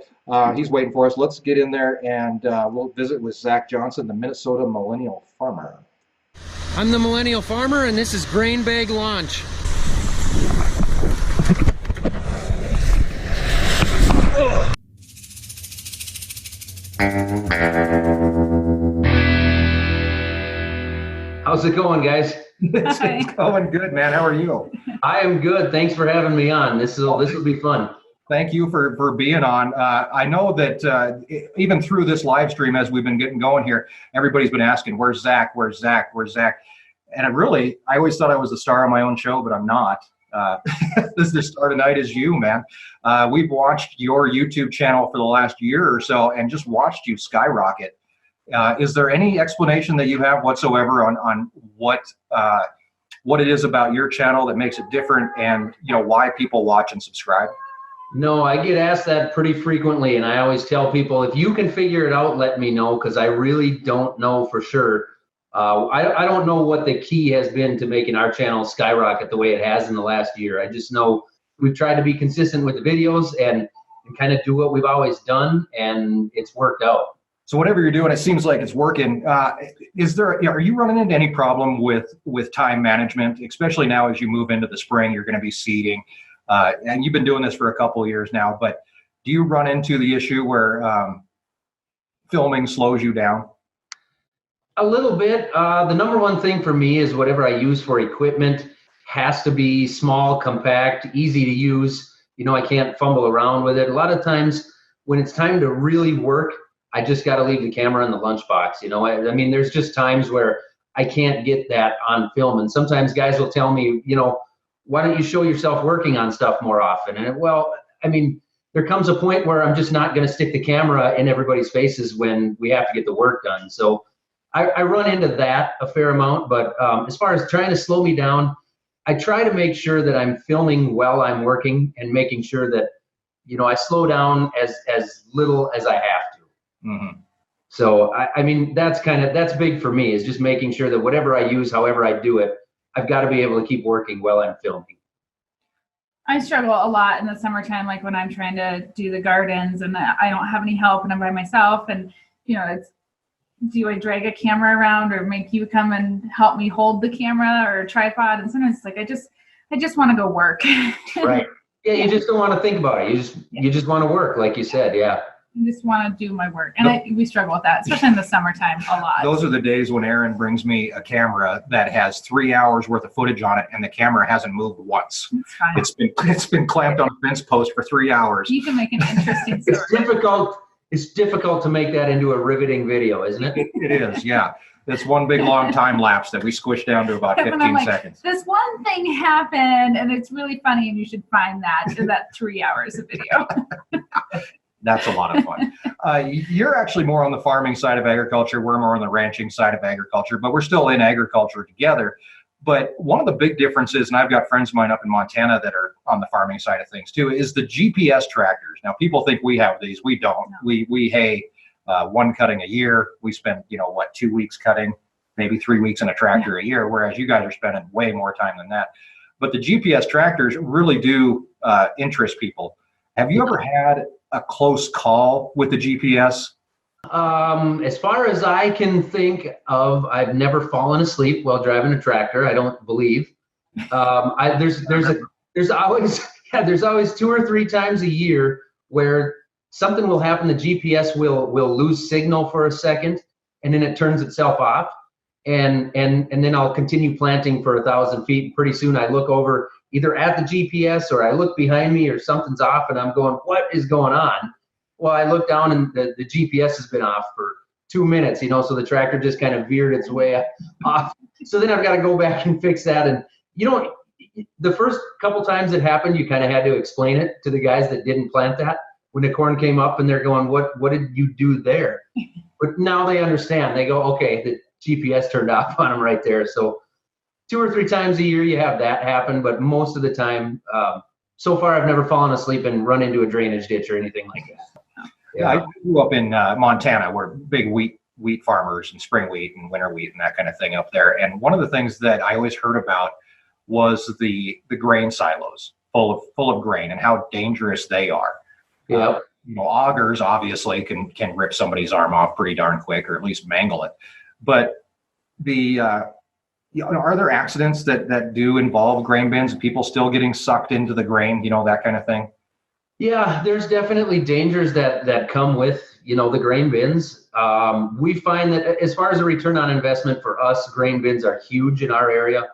he's waiting for us. Let's get in there and we'll visit with Zach Johnson, the Minnesota Millennial Farmer. I'm the Millennial Farmer, and this is Grain Bag Launch. How's it going, guys? It's going good, man. How are you? I am good. Thanks for having me on. This will be fun. Thank you for being on. I know that even through this live stream, as we've been getting going here, everybody's been asking, "Where's Zach? Where's Zach? Where's Zach?" And I always thought I was the star of my own show, but I'm not. The star tonight is you, man. We've watched your YouTube channel for the last year or so, and just watched you skyrocket. Is there any explanation that you have whatsoever on what it is about your channel that makes it different, and why people watch and subscribe? No, I get asked that pretty frequently, and I always tell people, if you can figure it out, let me know, because I really don't know for sure. I don't know what the key has been to making our channel skyrocket the way it has in the last year. I just know we've tried to be consistent with the videos and kind of do what we've always done, and it's worked out. So whatever you're doing, it seems like it's working. Are you running into any problem with time management, especially now as you move into the spring? You're going to be seeding, and you've been doing this for a couple of years now. But do you run into the issue where filming slows you down? A little bit. The number one thing for me is whatever I use for equipment has to be small, compact, easy to use. I can't fumble around with it. A lot of times when it's time to really work, I just got to leave the camera in the lunchbox. I mean, there's just times where I can't get that on film. And sometimes guys will tell me, why don't you show yourself working on stuff more often? And there comes a point where I'm just not going to stick the camera in everybody's faces when we have to get the work done. So I run into that a fair amount. But as far as trying to slow me down, I try to make sure that I'm filming while I'm working and making sure that, I slow down as little as I have to. Mm-hmm. So, that's big for me, is just making sure that whatever I use, however I do it, I've got to be able to keep working while I'm filming. I struggle a lot in the summertime, like when I'm trying to do the gardens and I don't have any help and I'm by myself, and do I drag a camera around or make you come and help me hold the camera or a tripod? And sometimes it's like, I just want to go work. Right. Yeah, you just don't want to think about it. You just want to work, like you said. Yeah. I just want to do my work. And we struggle with that, especially in the summertime a lot. Those are the days when Erin brings me a camera that has 3 hours worth of footage on it, and the camera hasn't moved once. It's fine. It's been clamped on a fence post for 3 hours. You can make an interesting story. It's difficult to make that into a riveting video, isn't it? It is, yeah. It's one big long time lapse that we squished down to about 15 seconds. This one thing happened, and it's really funny, and you should find that in that 3 hours of video. That's a lot of fun. You're actually more on the farming side of agriculture. We're more on the ranching side of agriculture, but we're still in agriculture together. But one of the big differences, and I've got friends of mine up in Montana that are on the farming side of things too, is the GPS tractors. Now, people think we have these. We don't. No. We hay one cutting a year. We spend, 2 weeks cutting, maybe 3 weeks in a tractor a year, whereas you guys are spending way more time than that. but the GPS tractors really do interest people. Have you ever had a close call with the GPS? As far as I can think of, I've never fallen asleep while driving a tractor. I don't believe. There's always there's always 2 or 3 times a year where something will happen. The GPS will lose signal for a second, and then it turns itself off, and then I'll continue planting for 1,000 feet. Pretty soon I look over either at the GPS or I look behind me or something's off, and I'm going, what is going on? Well, I look down and the GPS has been off for 2 minutes, so the tractor just kind of veered its way off. So then I've got to go back and fix that. And the first couple times it happened, you kind of had to explain it to the guys that didn't plant that. When the corn came up and they're going, what did you do there? But now they understand. They go, okay, the GPS turned off on them right there. So 2 or 3 times a year you have that happen, but most of the time, so far I've never fallen asleep and run into a drainage ditch or anything like that. Yeah, I grew up in Montana. We're big wheat farmers and spring wheat and winter wheat and that kind of thing up there. And one of the things that I always heard about was the grain silos full of grain and how dangerous they are. Yeah. Augers obviously can rip somebody's arm off pretty darn quick, or at least mangle it. But are there accidents that do involve grain bins? People still getting sucked into the grain, that kind of thing? Yeah, there's definitely dangers that come with, the grain bins. We find that as far as a return on investment for us, grain bins are huge in our area.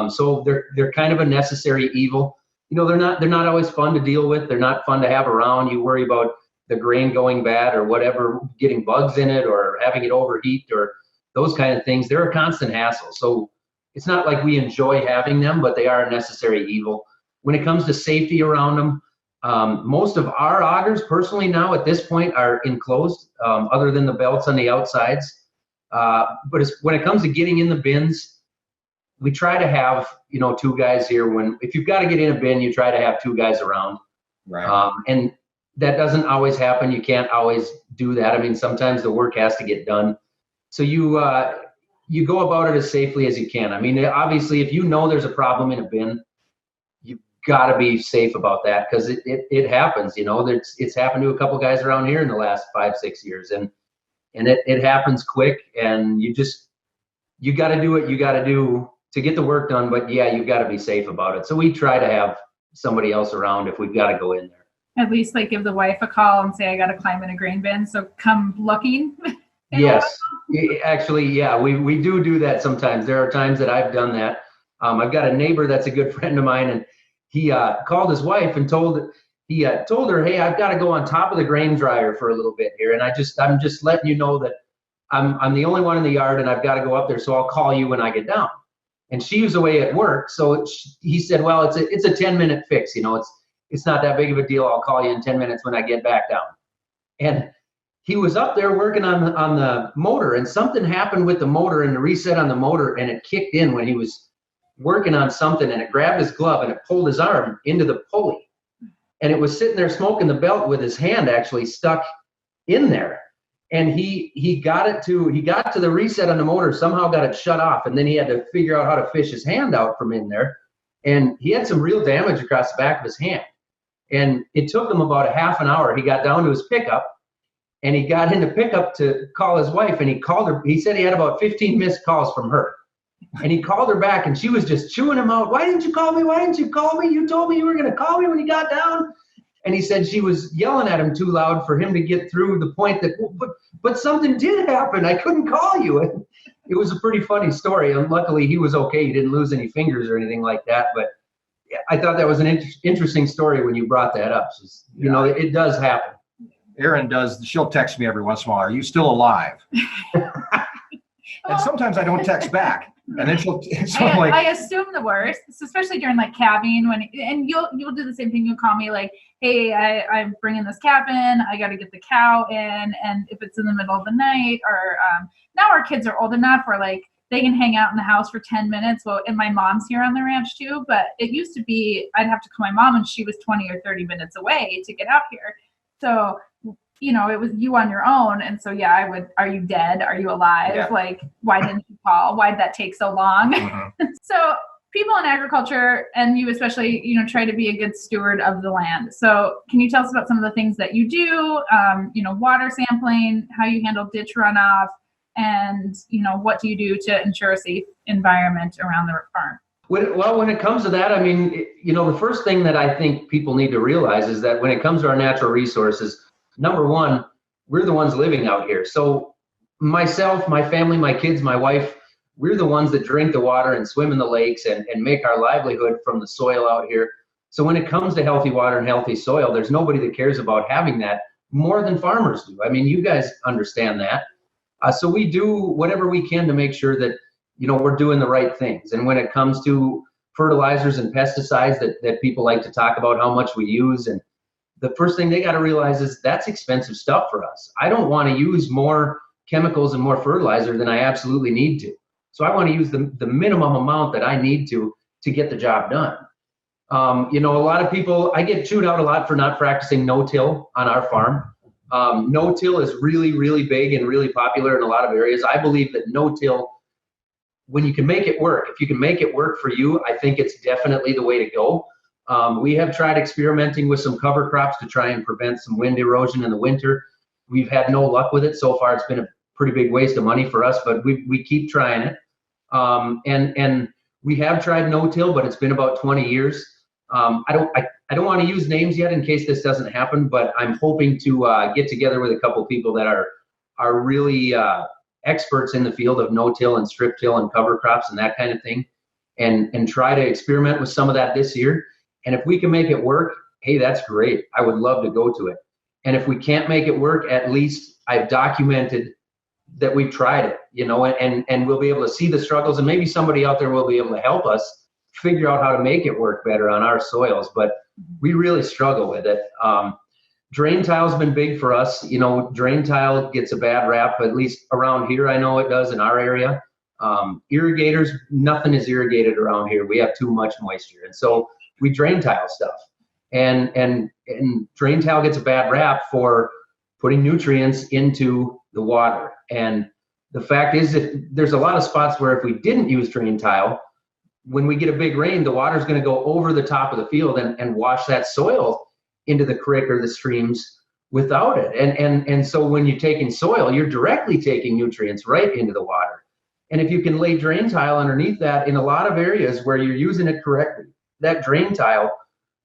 So they're kind of a necessary evil. They're not always fun to deal with. They're not fun to have around. You worry about the grain going bad or whatever, getting bugs in it or having it overheat or those kind of things. They're a constant hassle. So it's not like we enjoy having them, but they are a necessary evil. When it comes to safety around them, most of our augers personally now at this point are enclosed, other than the belts on the outsides. But when it comes to getting in the bins, we try to have, 2 guys here. If you've got to get in a bin, you try to have 2 guys around. Right. And that doesn't always happen. You can't always do that. I mean, sometimes the work has to get done. So you go about it as safely as you can. I mean, obviously, if there's a problem in a bin, you've got to be safe about that, because it happens. It's happened to a couple guys around here in the last 5-6 years, and it happens quick. And you got to do what you got to do to get the work done. But yeah, you've got to be safe about it. So we try to have somebody else around if we've got to go in there. At least give the wife a call and say, I got to climb in a grain bin, so come looking. Yes, actually, yeah, we do that sometimes. There are times that I've done that. I've got a neighbor that's a good friend of mine, and he called his wife and told her, hey, I've got to go on top of the grain dryer for a little bit here, and I'm just letting you know that I'm the only one in the yard, and I've got to go up there, so I'll call you when I get down. And she was away at work, so he said, well, it's a 10-minute fix, it's not that big of a deal. I'll call you in 10 minutes when I get back down. And he was up there working on the motor, and something happened with the motor and the reset on the motor, and it kicked in when he was working on something, and it grabbed his glove and it pulled his arm into the pulley. And it was sitting there smoking the belt with his hand actually stuck in there. And he got to the reset on the motor, somehow got it shut off, and then he had to figure out how to fish his hand out from in there. And he had some real damage across the back of his hand. And it took him about a half an hour. He got down to his pickup, and he got into pickup to call his wife, and he called her. He said he had about 15 missed calls from her. And he called her back, and she was just chewing him out. Why didn't you call me? Why didn't you call me? You told me you were going to call me when you got down. And he said she was yelling at him too loud for him to get through the point that, but something did happen. I couldn't call you. And it was a pretty funny story. And luckily he was okay. He didn't lose any fingers or anything like that. But I thought that was an interesting story when you brought that up. Just, it does happen. Erin does. She'll text me every once in a while. Are you still alive? And sometimes I don't text back. And then I assume the worst, especially during calving, and you'll do the same thing. You'll call me hey, I'm bringing this calf in. I got to get the cow in. And if it's in the middle of the night, or now our kids are old enough where they can hang out in the house for 10 minutes. Well, and my mom's here on the ranch too, but it used to be, I'd have to call my mom, and she was 20 or 30 minutes away to get out here. So, it was you on your own. And so, yeah, I would, are you dead? Are you alive? Yeah. Why didn't you call? Why did that take so long? Mm-hmm. So people in agriculture, and you especially, try to be a good steward of the land. So can you tell us about some of the things that you do, water sampling, how you handle ditch runoff, and, what do you do to ensure a safe environment around the farm? When it comes to that, I mean, the first thing that I think people need to realize is that when it comes to our natural resources, number one, we're the ones living out here. So myself, my family, my kids, my wife, we're the ones that drink the water and swim in the lakes and make our livelihood from the soil out here. So when it comes to healthy water and healthy soil, there's nobody that cares about having that more than farmers do. I mean, you guys understand that. So we do whatever we can to make sure that, we're doing the right things. And when it comes to fertilizers and pesticides that people like to talk about how much we use, and the first thing they got to realize is that's expensive stuff for us. I don't want to use more chemicals and more fertilizer than I absolutely need to. So I want to use the minimum amount that I need to get the job done. A lot of people, I get chewed out a lot for not practicing no-till on our farm. No-till is really, really big and really popular in a lot of areas. I believe that no-till, when you can make it work, if you can make it work for you, I think it's definitely the way to go. We have tried experimenting with some cover crops to try and prevent some wind erosion in the winter. We've had no luck with it. So far, it's been a pretty big waste of money for us, but we keep trying it. And we have tried no-till, but it's been about 20 years. I don't want to use names yet in case this doesn't happen, but I'm hoping to get together with a couple people that are really experts in the field of no-till and strip-till and cover crops and that kind of thing, and try to experiment with some of that this year. And if we can make it work, hey, that's great. I would love to go to it. And if we can't make it work, at least I've documented that we've tried it, and we'll be able to see the struggles, and maybe somebody out there will be able to help us figure out how to make it work better on our soils. But we really struggle with it. Drain tile's been big for us. Drain tile gets a bad rap, at least around here. I know it does in our area. Irrigators, nothing is irrigated around here. We have too much moisture. And so we drain tile stuff. And drain tile gets a bad rap for putting nutrients into the water. And the fact is that there's a lot of spots where if we didn't use drain tile, when we get a big rain, the water's going to go over the top of the field and wash that soil into the creek or the streams without it. And so when you're taking soil, you're directly taking nutrients right into the water. And if you can lay drain tile underneath that in a lot of areas where you're using it correctly, that drain tile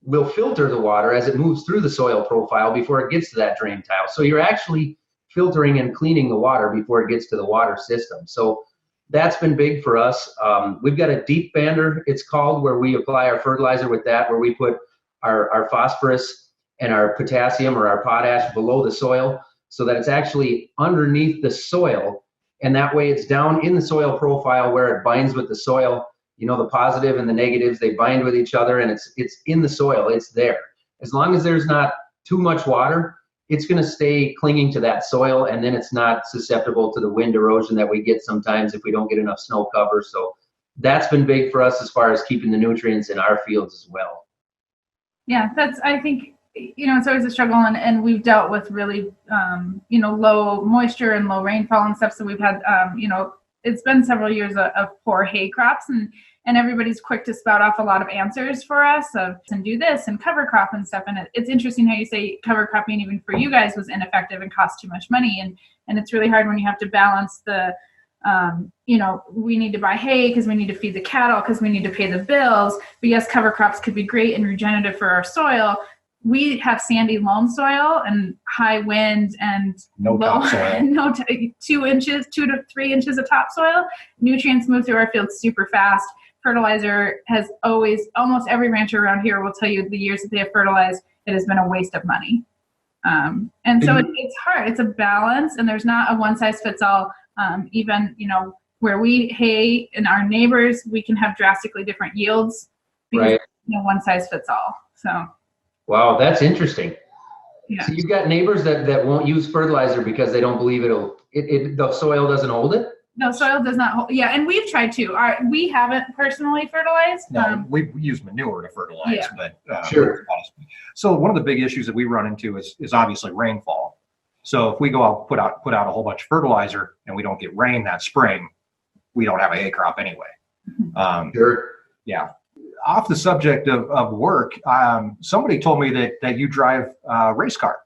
will filter the water as it moves through the soil profile before it gets to that drain tile. So you're actually filtering and cleaning the water before it gets to the water system. So that's been big for us. We've got a deep bander, it's called, where we apply our fertilizer with that, where we put our phosphorus and our potassium or our potash below the soil so that it's actually underneath the soil. And that way it's down in the soil profile where it binds with the soil. The positive and the negatives, they bind with each other, and it's in the soil, it's there. As long as there's not too much water, it's going to stay clinging to that soil, and then it's not susceptible to the wind erosion that we get sometimes if we don't get enough snow cover. So that's been big for us as far as keeping the nutrients in our fields as well. Yeah, I think, it's always a struggle, and we've dealt with really, low moisture and low rainfall and stuff. So we've had, it's been several years of poor hay crops, and everybody's quick to spout off a lot of answers for us and do this and cover crop and stuff. And it's interesting how you say cover cropping, even for you guys, was ineffective and cost too much money. And it's really hard when you have to balance the, we need to buy hay because we need to feed the cattle because we need to pay the bills. But yes, cover crops could be great and regenerative for our soil. We have sandy loam soil and high wind and No topsoil. 2 to 3 inches of topsoil. Nutrients move through our fields super fast. Fertilizer has almost every rancher around here will tell you the years that they have fertilized, it has been a waste of money. And so it's hard. It's a balance, and there's not a one size fits all. Even, where we hay and our neighbors, we can have drastically different yields because one size fits all. So. Wow, that's interesting. Yeah. So you've got neighbors that won't use fertilizer because they don't believe the soil doesn't hold it? No, soil does not hold. Yeah, and we've tried to. We haven't personally fertilized. No, we use manure to fertilize, but sure. So one of the big issues that we run into is obviously rainfall. So if we go out put out a whole bunch of fertilizer and we don't get rain that spring, we don't have a hay crop anyway. Sure. Yeah. Off the subject of work, somebody told me that you drive a race car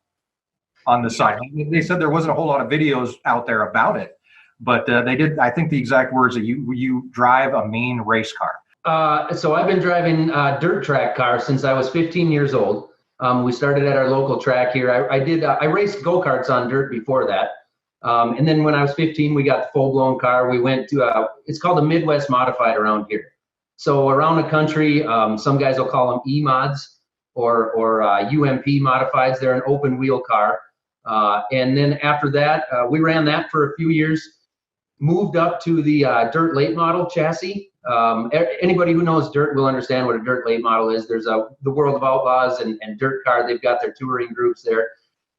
on the side. They said there wasn't a whole lot of videos out there about it, but they did. I think the exact words that you drive a mean race car. So I've been driving dirt track cars since I was 15 years old. We started at our local track here. I raced go-karts on dirt before that. And then when I was 15, we got the full-blown car. We went to, it's called a Midwest Modified around here. So around the country, some guys will call them E-mods or UMP Modifieds. They're an open wheel car. And then after that, we ran that for a few years, moved up to the dirt late model chassis. Anybody who knows dirt will understand what a dirt late model is. There's the World of Outlaws and Dirt Car. They've got their touring groups there.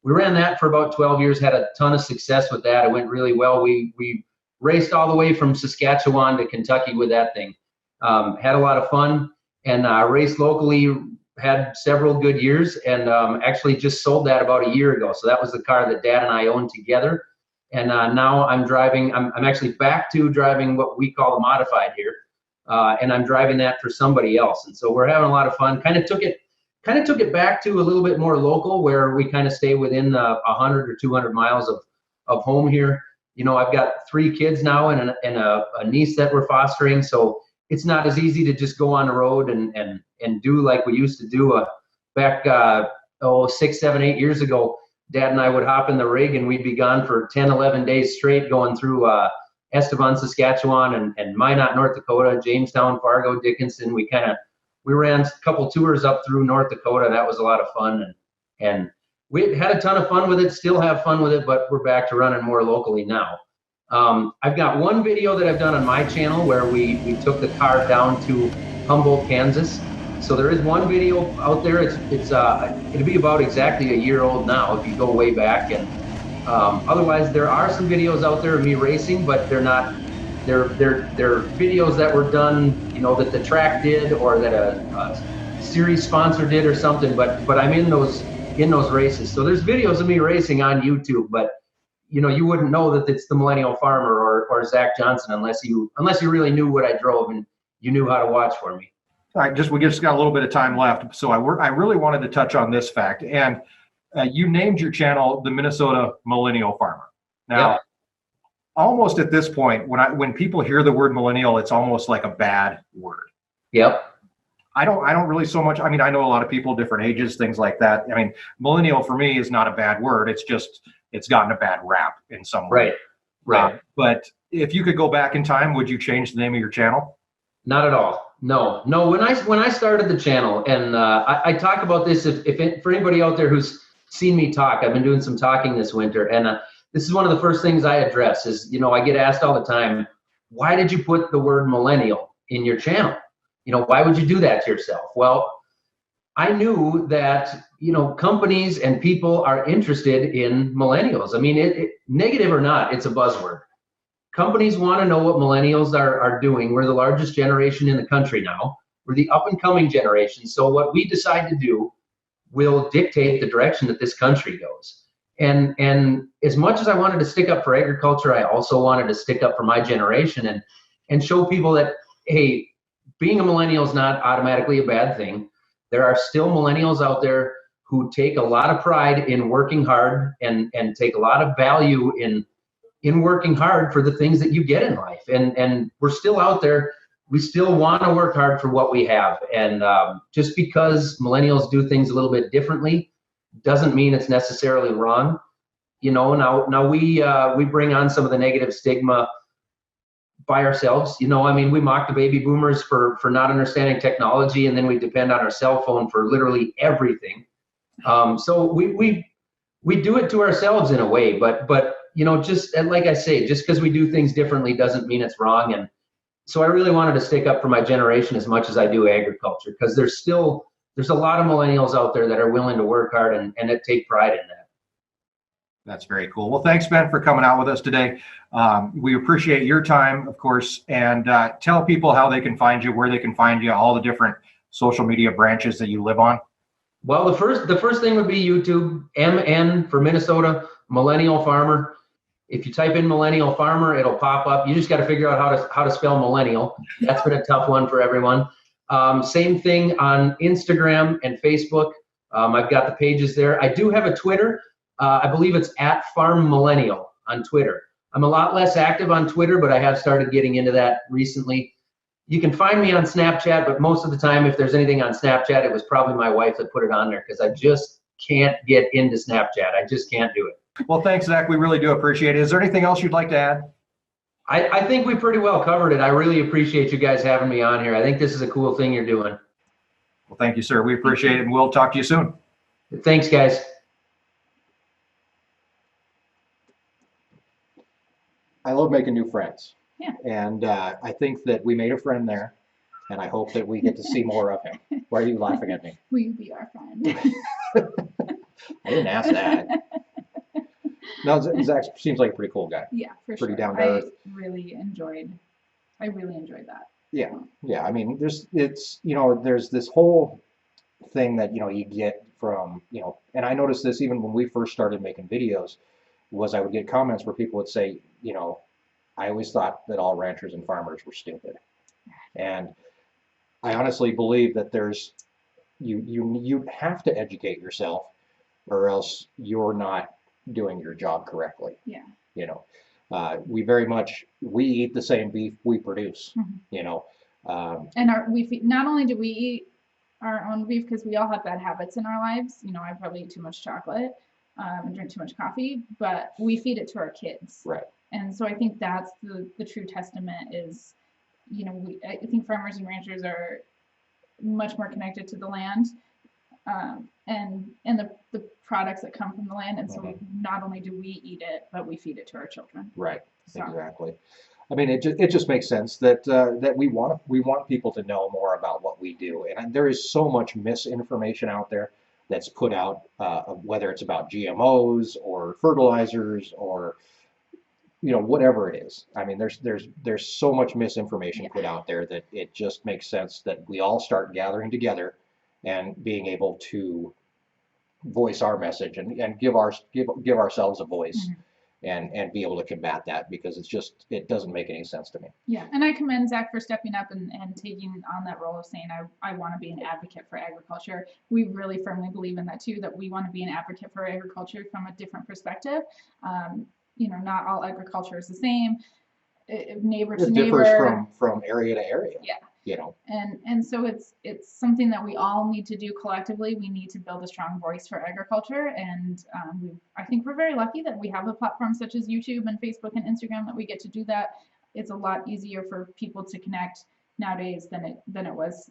We ran that for about 12 years, had a ton of success with that. It went really well. We raced all the way from Saskatchewan to Kentucky with that thing. Had a lot of fun and raced locally, had several good years, and actually just sold that about a year ago. So that was the car that Dad and I owned together. And now I'm driving, I'm actually back to driving what we call the modified here. And I'm driving that for somebody else. And so we're having a lot of fun. Kind of took it back to a little bit more local, where we kind of stay within 100 or 200 miles of home here. You know, I've got 3 kids now and a niece that we're fostering. So it's not as easy to just go on the road and do like we used to do back 6, 7, 8 years ago. Dad and I would hop in the rig and we'd be gone for 10, 11 days straight, going through Estevan, Saskatchewan, and Minot, North Dakota, Jamestown, Fargo, Dickinson. We ran a couple tours up through North Dakota. That was a lot of fun, and we had a ton of fun with it, still have fun with it, but we're back to running more locally now. I've got one video that I've done on my channel where we took the car down to Humboldt, Kansas. So there is one video out there. It'll be about exactly a year old now if you go way back. And otherwise, there are some videos out there of me racing, but they're not. They're videos that were done, you know, that the track did or that a series sponsor did or something. But I'm in those races. So there's videos of me racing on YouTube, but you know, you wouldn't know that it's the Millennial Farmer or Zach Johnson unless you really knew what I drove and you knew how to watch for me. All right, we just got a little bit of time left, so I really wanted to touch on this fact. And you named your channel the Minnesota Millennial Farmer. Now, Yep. Almost at this point, when people hear the word millennial, it's almost like a bad word. Yep. I don't really so much. I mean, I know a lot of people, different ages, things like that. I mean, millennial for me is not a bad word. It's just it's gotten a bad rap in some way. Right. But if you could go back in time, would you change the name of your channel? Not at all. No. When I started the channel, and I talk about this for anybody out there who's seen me talk, I've been doing some talking this winter, and this is one of the first things I address is, you know, I get asked all the time, why did you put the word millennial in your channel? You know, why would you do that to yourself? Well, I knew that, you know, companies and people are interested in millennials. I mean, negative or not, it's a buzzword. Companies want to know what millennials are doing. We're the largest generation in the country now. We're the up and coming generation. So what we decide to do will dictate the direction that this country goes. And as much as I wanted to stick up for agriculture, I also wanted to stick up for my generation and show people that, hey, being a millennial is not automatically a bad thing. There are still millennials out there who take a lot of pride in working hard and take a lot of value in working hard for the things that you get in life. And we're still out there. We still want to work hard for what we have. And just because millennials do things a little bit differently doesn't mean it's necessarily wrong. You know, now we bring on some of the negative stigma by ourselves. You know, I mean, we mock the baby boomers for not understanding technology, and then we depend on our cell phone for literally everything. So we do it to ourselves in a way, but you know, just like I say, just because we do things differently doesn't mean it's wrong. And so I really wanted to stick up for my generation as much as I do agriculture, because there's a lot of millennials out there that are willing to work hard and that take pride in that. That's very cool. Well, thanks, Ben, for coming out with us today. We appreciate your time, of course, and tell people how they can find you, where they can find you, all the different social media branches that you live on. Well, the first thing would be YouTube, MN for Minnesota Millennial Farmer. If you type in Millennial Farmer, it'll pop up. You just got to figure out how to spell millennial. That's been a tough one for everyone. Same thing on Instagram and Facebook. I've got the pages there. I do have a Twitter. I believe it's @FarmMillennial on Twitter. I'm a lot less active on Twitter, but I have started getting into that recently. You can find me on Snapchat, but most of the time, if there's anything on Snapchat, it was probably my wife that put it on there because I just can't get into Snapchat. I just can't do it. Well, thanks, Zach. We really do appreciate it. Is there anything else you'd like to add? I think we pretty well covered it. I really appreciate you guys having me on here. I think this is a cool thing you're doing. Well, thank you, sir. We appreciate it, and we'll talk to you soon. Thanks, guys. I love making new friends. Yeah. And I think that we made a friend there, and I hope that we get to see more of him. Why are you laughing at me? Will you be our friend? I didn't ask that. No, Zach seems like a pretty cool guy. Yeah, for Pretty sure. down to earth. I really enjoyed that. Yeah. I mean, there's this whole thing that, you get from, and I noticed this even when we first started making videos, was I would get comments where people would say, I always thought that all ranchers and farmers were stupid. And I honestly believe that you have to educate yourself, or else you're not doing your job correctly. Yeah. We eat the same beef we produce. And not only do we eat our own beef because we all have bad habits in our lives. I probably eat too much chocolate and drink too much coffee, but we feed it to our kids. Right. And so I think that's the true testament is, I think farmers and ranchers are much more connected to the land and the products that come from the land. And so not only do we eat it, but we feed it to our children. Right. So. Exactly. I mean, it just makes sense that we want people to know more about what we do, and there is so much misinformation out there that's put out, whether it's about GMOs or fertilizers or whatever it is. I mean, there's so much misinformation put out there that it just makes sense that we all start gathering together and being able to voice our message and give ourselves a voice. And be able to combat that, because it doesn't make any sense to me. Yeah, and I commend Zach for stepping up and taking on that role of saying, I want to be an advocate for agriculture. We really firmly believe in that too, that we want to be an advocate for agriculture from a different perspective. Not all agriculture is the same. Neighbor to neighbor. It differs from area to area. Yeah. And so it's something that we all need to do collectively. We need to build a strong voice for agriculture, and I think we're very lucky that we have a platform such as YouTube and Facebook and Instagram that we get to do that. It's a lot easier for people to connect nowadays than it was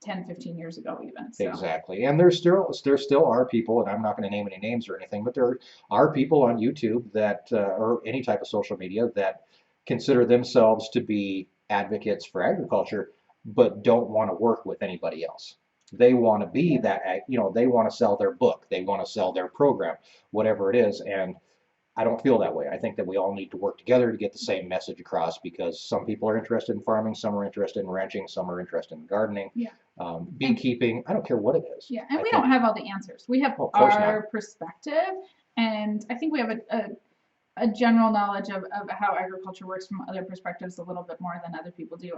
10, 15 years ago even. So. Exactly. And there still are people, and I'm not going to name any names or anything, but there are people on YouTube that or any type of social media that consider themselves to be advocates for agriculture, but don't want to work with anybody else. They want to be that, they want to sell their book, they want to sell their program, whatever it is. And I don't feel that way. I think that we all need to work together to get the same message across, because some people are interested in farming, some are interested in ranching, some are interested in gardening, beekeeping. I don't care what it is. Yeah, and we don't have all the answers. We have our perspective, and I think we have a general knowledge of how agriculture works from other perspectives a little bit more than other people do.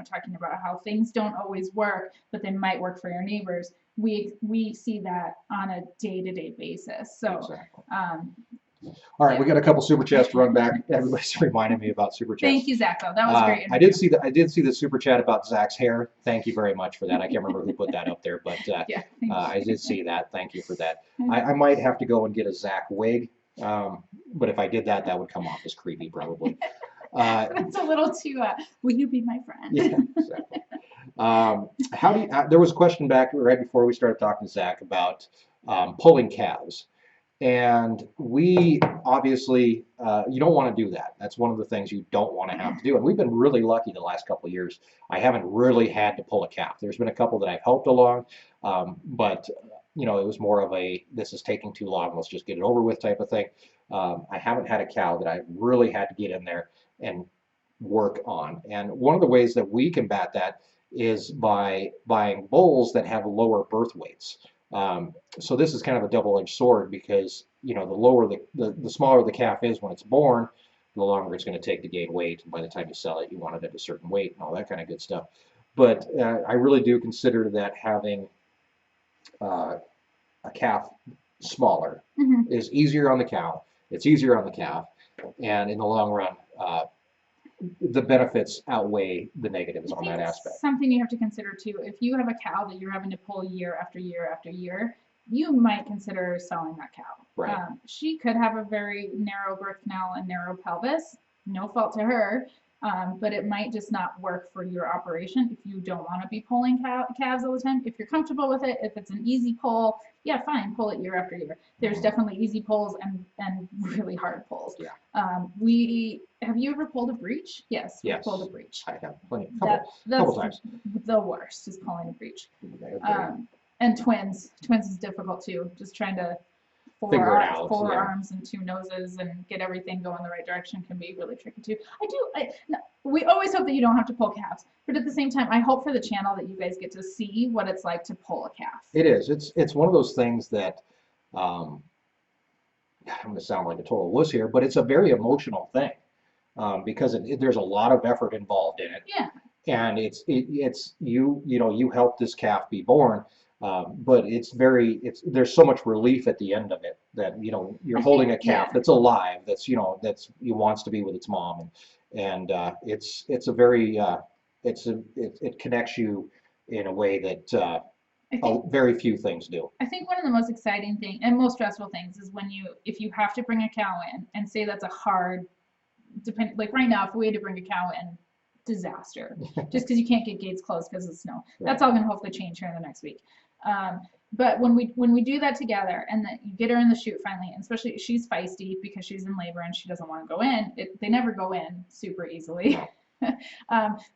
Talking about how things don't always work, but they might work for your neighbors. We see that on a day-to-day basis. So, exactly. All right, we got a couple super chats to run back. Everybody's reminding me about super chats. Thank you, Zach. Though that was great. I did see the super chat about Zach's hair. Thank you very much for that. I can't remember who put that up there, but I did see that. Thank you for that. I might have to go and get a Zach wig. But if I did that, that would come off as creepy, probably. It's a little too, will you be my friend? Yeah, exactly. There was a question back right before we started talking to Zach about pulling calves. And we obviously, you don't want to do that. That's one of the things you don't want to have to do. And we've been really lucky the last couple of years. I haven't really had to pull a calf. There's been a couple that I've helped along, but it was more of a, this is taking too long, let's just get it over with type of thing. I haven't had a cow that I really had to get in there and work on. And one of the ways that we combat that is by buying bulls that have lower birth weights. So this is kind of a double-edged sword, because the smaller the calf is when it's born, the longer it's going to take to gain weight. And by the time you sell it, you want it at a certain weight and all that kind of good stuff. but I really do consider that having a calf smaller Mhm. is easier on the cow. It's easier on the calf, and in the long run, the benefits outweigh the negatives I on think that aspect. something you have to consider too, if you have a cow that you're having to pull year after year after year, you might consider selling that cow. Right. She could have a very narrow birth canal and narrow pelvis, no fault to her, but it might just not work for your operation if you don't want to be pulling calves all the time. If you're comfortable with it, if it's an easy pull, yeah, fine, pull it year after year. There's definitely easy pulls and really hard pulls. Yeah. Have you ever pulled a breech? Yes, we Yes. pulled a breech. I have plenty, That's couple times. the worst is pulling a breech. Okay. And twins is difficult too. Just trying to Figure it out, four yeah. arms and two noses and get everything going the right direction can be really tricky too. We always hope that you don't have to pull calves, but at the same time, I hope for the channel that you guys get to see what it's like to pull a calf. It is. It's one of those things that I'm going to sound like a total wuss here, but it's a very emotional thing because there's a lot of effort involved in it. Yeah. And it's you helped this calf be born, but there's so much relief at the end of it that you're holding a calf that's alive, that's wants to be with its mom, and it's a very it connects you in a way that very few things do. I think one of the most exciting thing and most stressful things is if you have to bring a cow in and say that's a hard like right now, if we had to bring a cow in, disaster, just because you can't get gates closed because of snow. Right. That's all going to hopefully change here in the next week. But when we do that together and that you get her in the chute finally, and especially she's feisty because she's in labor and she doesn't want to go in. They never go in super easily.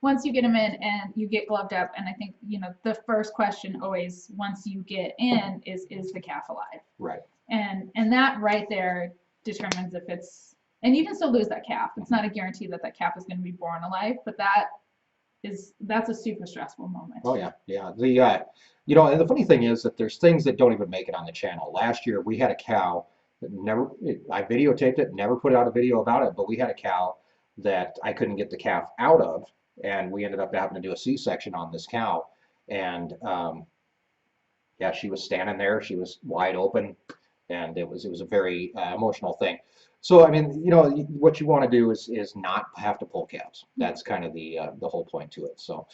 Once you get them in and you get gloved up, and I think the first question always once you get in is the calf alive? Right. And that right there determines if it's. And you can still lose that calf. It's not a guarantee that calf is going to be born alive, but that's a super stressful moment. Oh yeah, yeah. And the funny thing is that there's things that don't even make it on the channel. Last year we had a cow that I videotaped it, never put out a video about it, but we had a cow that I couldn't get the calf out of, and we ended up having to do a C-section on this cow, and yeah, she was standing there, she was wide open, and it was a very emotional thing. So I mean, what you want to do is not have to pull calves. That's kind of the whole point to it. So,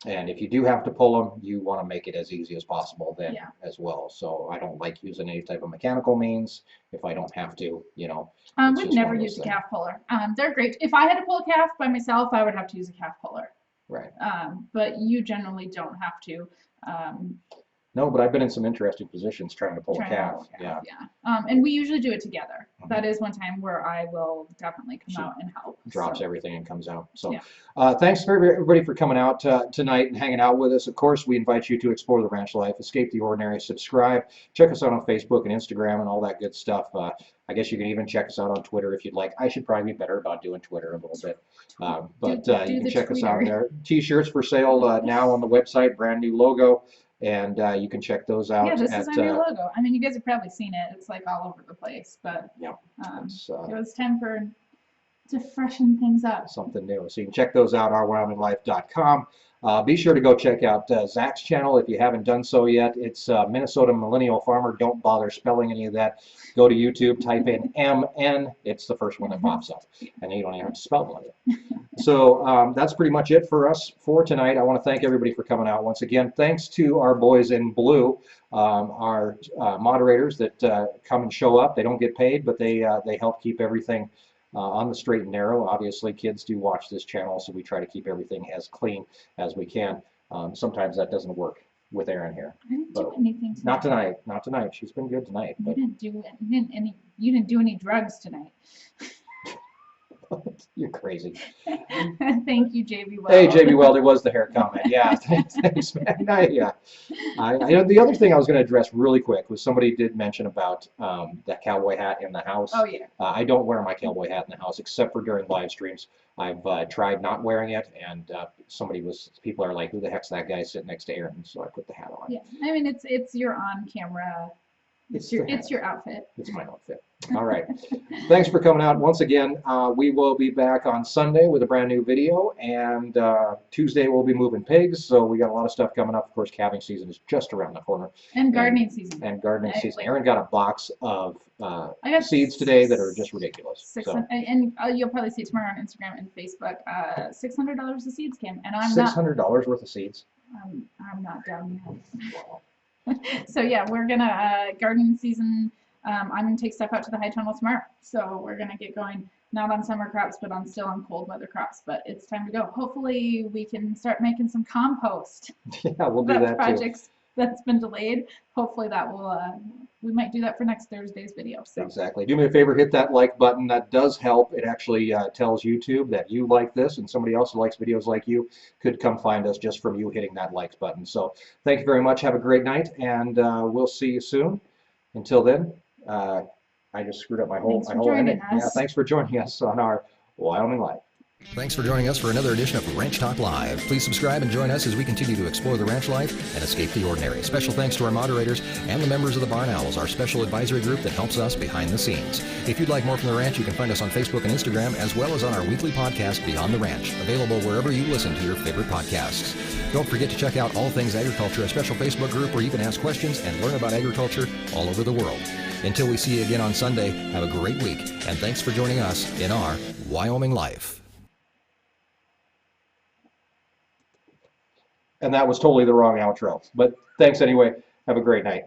and if you do have to pull them, you want to make it as easy as possible then as well. So I don't like using any type of mechanical means if I don't have to. We've never used a calf puller. They're great. If I had to pull a calf by myself, I would have to use a calf puller. Right. But you generally don't have to. No, but I've been in some interesting positions trying to pull a calf. Yeah. And we usually do it together. That is one time where I will definitely come out and help. Drops everything and comes out. So yeah. Thanks for everybody for coming out tonight and hanging out with us. Of course, we invite you to explore the ranch life, escape the ordinary, subscribe, check us out on Facebook and Instagram and all that good stuff. I guess you can even check us out on Twitter if you'd like. I should probably be better about doing Twitter a little bit. But you can check us out there. T-shirts for sale now on the website, brand new logo. And you can check those out. Yeah, this is our new logo. I mean, you guys have probably seen it. It's like all over the place, but yeah, it was time to freshen things up. Something new. So you can check those out, ourwyominglife.com. Be sure to go check out Zach's channel if you haven't done so yet. It's Minnesota Millennial Farmer. Don't bother spelling any of that. Go to YouTube, type in MN. It's the first one that pops up. And then you don't even have to spell millennial. So that's pretty much it for us for tonight. I want to thank everybody for coming out once again. Thanks to our boys in blue, our moderators that come and show up. They don't get paid, but they help keep everything on the straight and narrow. Obviously, kids do watch this channel, so we try to keep everything as clean as we can. Sometimes that doesn't work with Erin here. I didn't do anything tonight. Not tonight. Not tonight. She's been good tonight. But you didn't do any drugs tonight. You're crazy. Thank you, JB Welder. Hey, JB Welder was the hair comment. Yeah, thanks, man. The other thing I was going to address really quick was somebody did mention about that cowboy hat in the house. Oh, yeah. I don't wear my cowboy hat in the house except for during live streams. I've tried not wearing it, and people are like, who the heck's that guy sitting next to Erin? So I put the hat on. Yeah, I mean, it's your on-camera It's your outfit. It's my outfit. All right. Thanks for coming out once again. We will be back on Sunday with a brand new video, and Tuesday we'll be moving pigs. So we got a lot of stuff coming up. Of course, calving season is just around the corner. And gardening season. And gardening I season. like- Erin got a box of I got seeds today that are just ridiculous. So and you'll probably see tomorrow on Instagram and Facebook. $600 of seeds came, and I'm not. $600 worth of seeds. I'm not down yet. So yeah, we're gonna gardening season. I'm gonna take stuff out to the high tunnel tomorrow. So we're gonna get going, not on summer crops, but still on cold weather crops. But it's time to go. Hopefully we can start making some compost. Yeah, we'll do that too. Projects that's been delayed. Hopefully that will. We might do that for next Thursday's video. So. Exactly. Do me a favor, hit that like button. That does help. It actually tells YouTube that you like this, and somebody else who likes videos like you could come find us just from you hitting that likes button. So thank you very much. Have a great night, and we'll see you soon. Until then, I just screwed up my whole ending. Yeah, thanks for joining us on our Wyoming Life. Thanks for joining us for another edition of Ranch Talk Live. Please subscribe and join us as we continue to explore the ranch life and escape the ordinary. Special thanks to our moderators and the members of the Barn Owls, our special advisory group that helps us behind the scenes. If you'd like more from the ranch, you can find us on Facebook and Instagram, as well as on our weekly podcast, Beyond the Ranch, available wherever you listen to your favorite podcasts. Don't forget to check out All Things Agriculture, a special Facebook group where you can ask questions and learn about agriculture all over the world. Until we see you again on Sunday, have a great week, and thanks for joining us in our Wyoming Life. And that was totally the wrong outro. But thanks anyway. Have a great night.